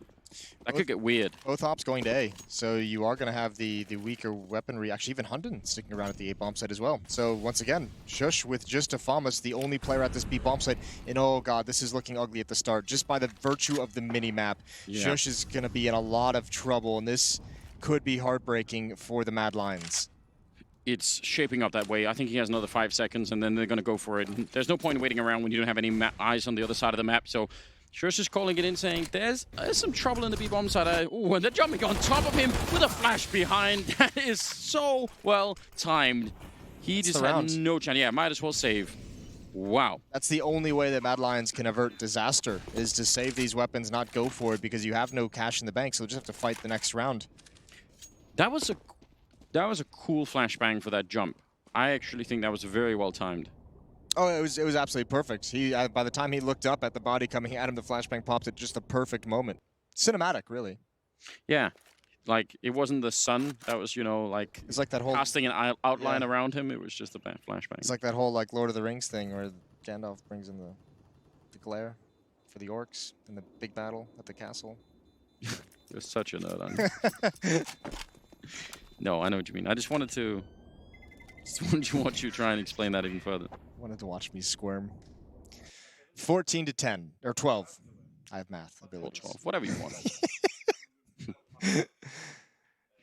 that could get weird. Both ops going to A, so you are going to have the weaker weaponry. Actually, even Hunden sticking around at the A bomb site as well. So once again, Shush with just a FAMAS, the only player at this B bomb site, and oh god, this is looking ugly at the start. Just by the virtue of the mini-map, Shush is going to be in a lot of trouble, and this could be heartbreaking for the Mad Lions. It's shaping up that way. I think he has another 5 seconds, and then they're going to go for it. There's no point waiting around when you don't have any eyes on the other side of the map. So Shush is calling it in, saying there's some trouble in the B-bomb side. Oh, and they're jumping on top of him with a flash behind. That is so well timed. He just had no chance. Yeah, might as well save. Wow. That's the only way that Mad Lions can avert disaster, is to save these weapons, not go for it, because you have no cash in the bank, so you'll just have to fight the next round. That was a cool flashbang for that jump. I actually think that was very well timed. Oh, it was absolutely perfect. He by the time he looked up at the body coming at him, the flashbang popped at just the perfect moment. Cinematic, really. Yeah, like it wasn't the sun that was, you know, like it's like that whole casting an outline around him. It was just a flashbang. It's like that whole like Lord of the Rings thing where Gandalf brings in the glare for the orcs in the big battle at the castle. You're such a nerd on. No, I know what you mean. I just wanted to watch you try and explain that even further. Wanted to watch me squirm. 14 to 10 or 12. I have math abilities. Or 12, whatever you want.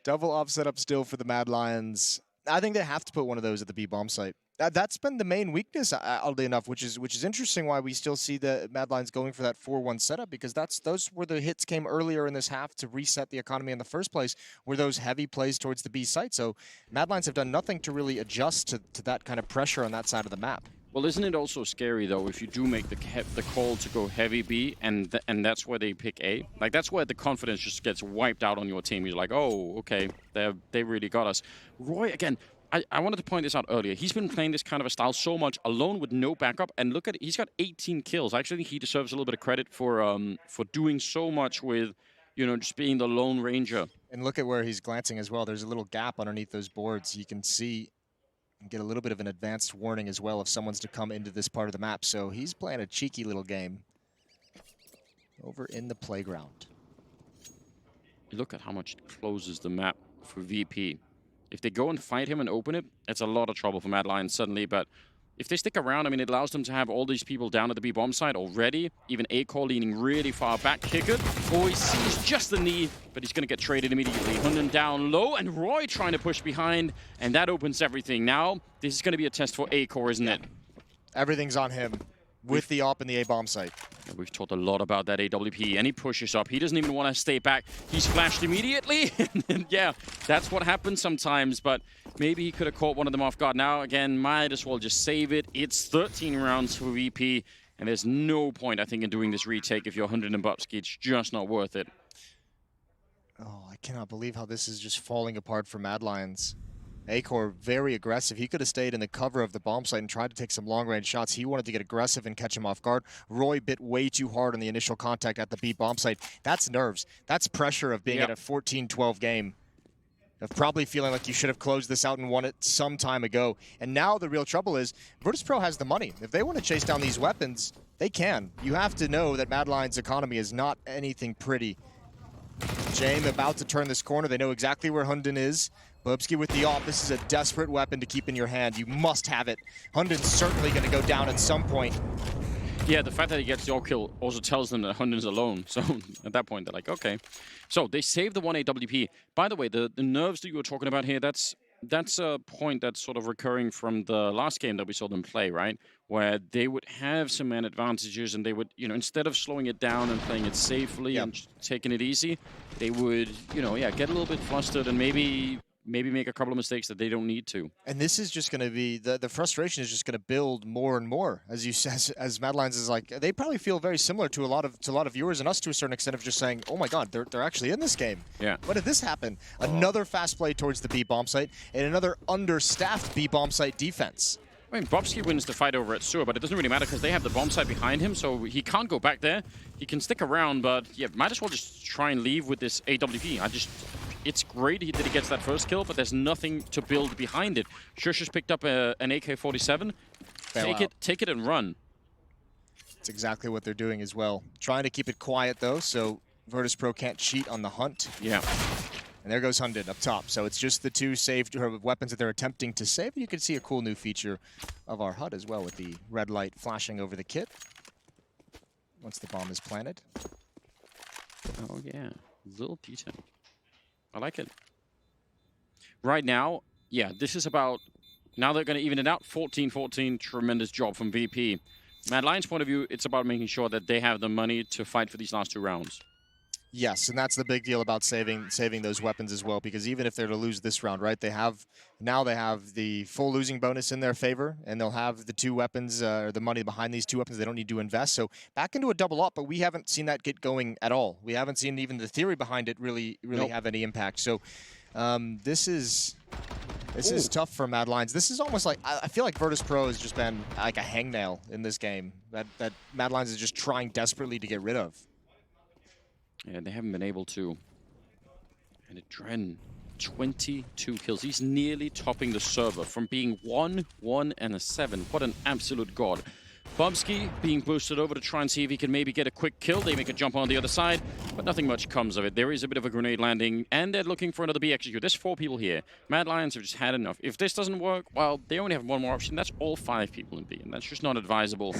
Double off setup still for the Mad Lions. I think they have to put one of those at the B bomb site. That's been the main weakness, oddly enough, which is interesting why we still see the Mad Lions going for that 4-1 setup, because those were the hits came earlier in this half to reset the economy in the first place, were those heavy plays towards the B site. So Mad Lions have done nothing to really adjust to that kind of pressure on that side of the map. Well, isn't it also scary, though, if you do make the call to go heavy B and that's where they pick A? Like, that's where the confidence just gets wiped out on your team. You're like, oh, okay, they really got us. Roy, again, I wanted to point this out earlier. He's been playing this kind of a style so much, alone with no backup, and look at it, he's got 18 kills. I actually think he deserves a little bit of credit for doing so much with, you know, just being the Lone Ranger. And look at where he's glancing as well. There's a little gap underneath those boards. You can see and get a little bit of an advanced warning as well if someone's to come into this part of the map. So he's playing a cheeky little game over in the playground. Look at how much it closes the map for VP. If they go and fight him and open it, it's a lot of trouble for Mad Lions suddenly. But if they stick around, I mean, it allows them to have all these people down at the B-bomb side already. Even A-Core leaning really far back. Kicker. Oh, he sees just the knee, but he's going to get traded immediately. Hunden down low, and Roy trying to push behind, and that opens everything. Now, this is going to be a test for A-Core, isn't it? Everything's on him with the op in the A-bomb site. We've talked a lot about that AWP, and he pushes up. He doesn't even want to stay back. He's flashed immediately. And yeah, that's what happens sometimes, but maybe he could have caught one of them off guard. Now, again, might as well just save it. It's 13 rounds for VP, and there's no point, I think, in doing this retake if you're 100 and Bubsky. It's just not worth it. Oh, I cannot believe how this is just falling apart for Mad Lions. A-Core very aggressive. He could have stayed in the cover of the bomb site and tried to take some long-range shots. He wanted to get aggressive and catch him off guard. Roy bit way too hard on the initial contact at the B bomb site. That's nerves. That's pressure of being at a 14-12 game. Of probably feeling like you should have closed this out and won it some time ago. And now the real trouble is Virtus.Pro has the money. If they want to chase down these weapons, they can. You have to know that Mad Lions' economy is not anything pretty. James about to turn this corner. They know exactly where Hunden is. Bubsky with the op. This is a desperate weapon to keep in your hand. You must have it. Hunden's certainly going to go down at some point. Yeah, the fact that he gets the kill also tells them that Hunden's alone. So at that point, they're like, okay. So they save the 1 AWP. By the way, the nerves that you were talking about here, that's a point that's sort of recurring from the last game that we saw them play, right? Where they would have some man advantages and they would, you know, instead of slowing it down and playing it safely and taking it easy, they would, you know, get a little bit flustered and maybe make a couple of mistakes that they don't need to. And this is just going to be, the frustration is just going to build more and more. As Mad Lions is like, they probably feel very similar to a lot of viewers and us to a certain extent of just saying, oh my god, they're actually in this game. Yeah. When did this happen? Another fast play towards the B bomb site and another understaffed B bomb site defense. I mean, Bubsky wins the fight over at Sewer, but it doesn't really matter because they have the bomb site behind him, so he can't go back there. He can stick around, but yeah, might as well just try and leave with this AWP. it's great that he gets that first kill, but there's nothing to build behind it. Shush has picked up an AK-47. Take it and run. That's exactly what they're doing as well. Trying to keep it quiet, though, so Virtus.Pro can't cheat on the hunt. Yeah. And there goes Hunded up top. So it's just the two saved weapons that they're attempting to save. You can see a cool new feature of our HUD as well with the red light flashing over the kit once the bomb is planted. Oh, yeah. Little detail. I like it. Right now, yeah, this is about... Now they're going to even it out. 14-14. Tremendous job from VP. Mad Lion's point of view, it's about making sure that they have the money to fight for these last 2 rounds. Yes, and that's the big deal about saving those weapons as well, because even if they're to lose this round, right, they have the full losing bonus in their favor, and they'll have the 2 weapons, or the money behind these 2 weapons they don't need to invest. So back into a double up, but we haven't seen that get going at all. We haven't seen even the theory behind it really have any impact. So this is tough for Mad Lions. This is almost like, I feel like Virtus.Pro has just been like a hangnail in this game that Mad Lions is just trying desperately to get rid of. Yeah, they haven't been able to. And Dren, 22 kills. He's nearly topping the server from being 1, 1, and a 7. What an absolute god. Bubsky being boosted over to try and see if he can maybe get a quick kill. They make a jump on the other side, but nothing much comes of it. There is a bit of a grenade landing, and they're looking for another B execute. There's 4 people here. Mad Lions have just had enough. If this doesn't work, well, they only have one more option. That's all 5 people in B, and that's just not advisable.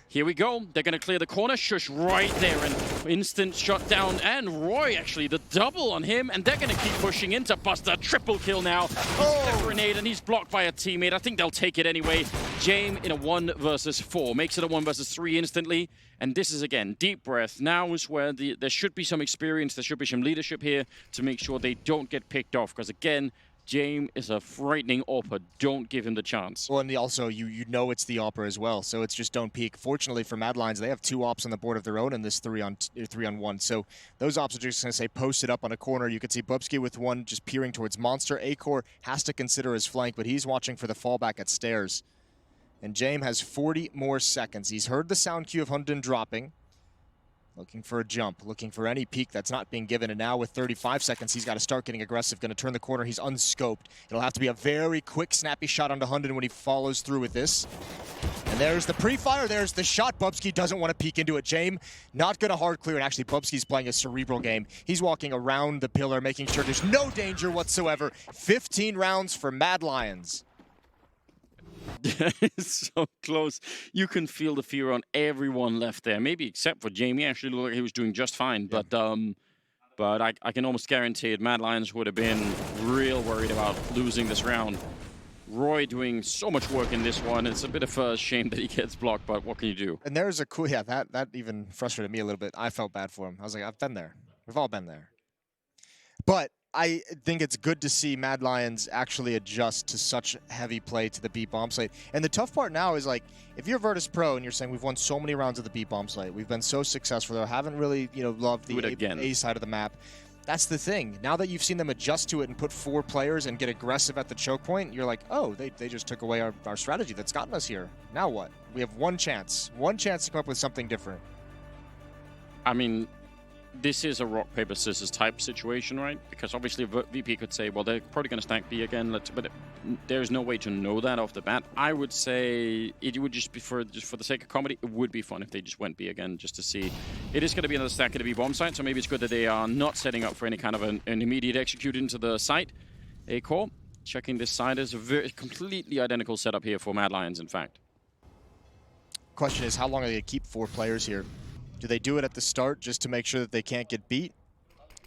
Here we go. They're going to clear the corner. Shush right there, and instant shot down. And Roy, actually, the double on him, and they're going to keep pushing into Buster. Triple kill now. A grenade, and he's blocked by a teammate. I think they'll take it anyway. James in a 1 versus 4. Makes it a 1 versus 3 instantly. And this is, again, deep breath. Now is where there should be some experience. There should be some leadership here to make sure they don't get picked off. Because, again, James is a frightening AWPer. Don't give him the chance. Well, and also, you know it's the AWPer as well, so it's just don't peek. Fortunately for Mad Lions, they have 2 ops on the board of their own in this 3-on-1. So those ops are just going to say posted up on a corner. You can see Bubsky with 1 just peering towards Monster. Acor has to consider his flank, but he's watching for the fallback at stairs. And James has 40 more seconds. He's heard the sound cue of Hunden dropping. Looking for a jump, looking for any peek that's not being given. And now with 35 seconds, he's got to start getting aggressive. Going to turn the corner. He's unscoped. It'll have to be a very quick, snappy shot onto Hunden when he follows through with this. And there's the pre-fire. There's the shot. Bubsky doesn't want to peek into it. James not going to hard clear. And actually, Bubsky's playing a cerebral game. He's walking around the pillar, making sure there's no danger whatsoever. 15 rounds for Mad Lions. It's so close. You can feel the fear on everyone left there. Maybe except for Jamie. Actually looked like he was doing just fine. Yeah. But I can almost guarantee it. Mad Lions would have been real worried about losing this round. Roy doing so much work in this one. It's a bit of a shame that he gets blocked, but what can you do? And there's a cool, yeah, that even frustrated me a little bit. I felt bad for him. I was like, I've been there. We've all been there. But I think it's good to see Mad Lions actually adjust to such heavy play to the B bomb site. And the tough part now is, like, if you're Virtus.Pro and you're saying we've won so many rounds of the B bomb site, we've been so successful there, haven't really, loved the A side of the map. That's the thing. Now that you've seen them adjust to it and put 4 players and get aggressive at the choke point, you're like, oh, they just took away our strategy that's gotten us here. Now what? We have one chance to come up with something different. I mean, this is a rock, paper, scissors type situation, right? Because obviously VP could say, well, they're probably going to stack B again, but there's no way to know that off the bat. I would say it would just be, for the sake of comedy, it would be fun if they just went B again, just to see. It is going to be another stack of the B bomb site, so maybe it's good that they are not setting up for any kind of an immediate execute into the site. Acor, checking this side, is a very completely identical setup here for Mad Lions, in fact. Question is, how long are they going to keep 4 players here? Do they do it at the start just to make sure that they can't get beat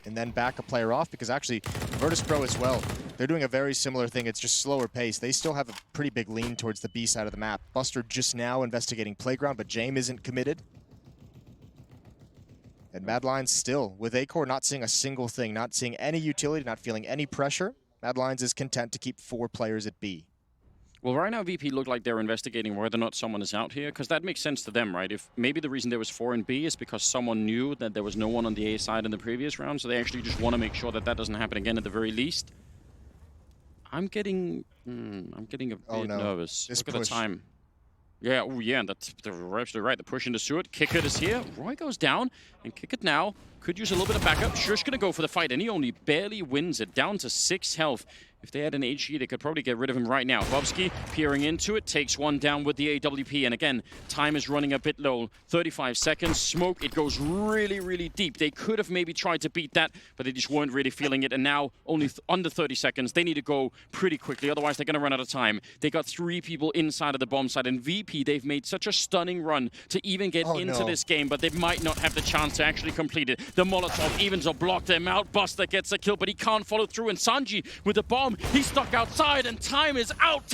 and then back a player off? Because actually, Virtus.Pro as well, they're doing a very similar thing. It's just slower pace. They still have a pretty big lean towards the B side of the map. Buster just now investigating Playground, but James isn't committed. And Mad Lions still, with Acor not seeing a single thing, not seeing any utility, not feeling any pressure, Mad Lions is content to keep 4 players at B. Well, right now, VP look like they're investigating whether or not someone is out here, because that makes sense to them, right? If maybe the reason there was 4 in B is because someone knew that there was no one on the A side in the previous round, so they actually just want to make sure that that doesn't happen again at the very least. I'm getting a bit nervous. Look at the time. Yeah, oh yeah, that's they're absolutely right. They're pushing the Suit. Kickit is here. Roy goes down, and Kickit now could use a little bit of backup. Shush gonna go for the fight, and he only barely wins it, down to 6 health. If they had an HE, they could probably get rid of him right now. Bobski peering into it, takes one down with the AWP, and again, time is running a bit low. 35 seconds, smoke, it goes really, really deep. They could have maybe tried to beat that, but they just weren't really feeling it, and now only under 30 seconds. They need to go pretty quickly, otherwise they're gonna run out of time. They got 3 people inside of the bomb site, and VP, they've made such a stunning run to even get into this game, but they might not have the chance to actually complete it. The Molotov even to block them out. Buster gets a kill, but he can't follow through, and Sanji with the bomb, he's stuck outside, and time is out.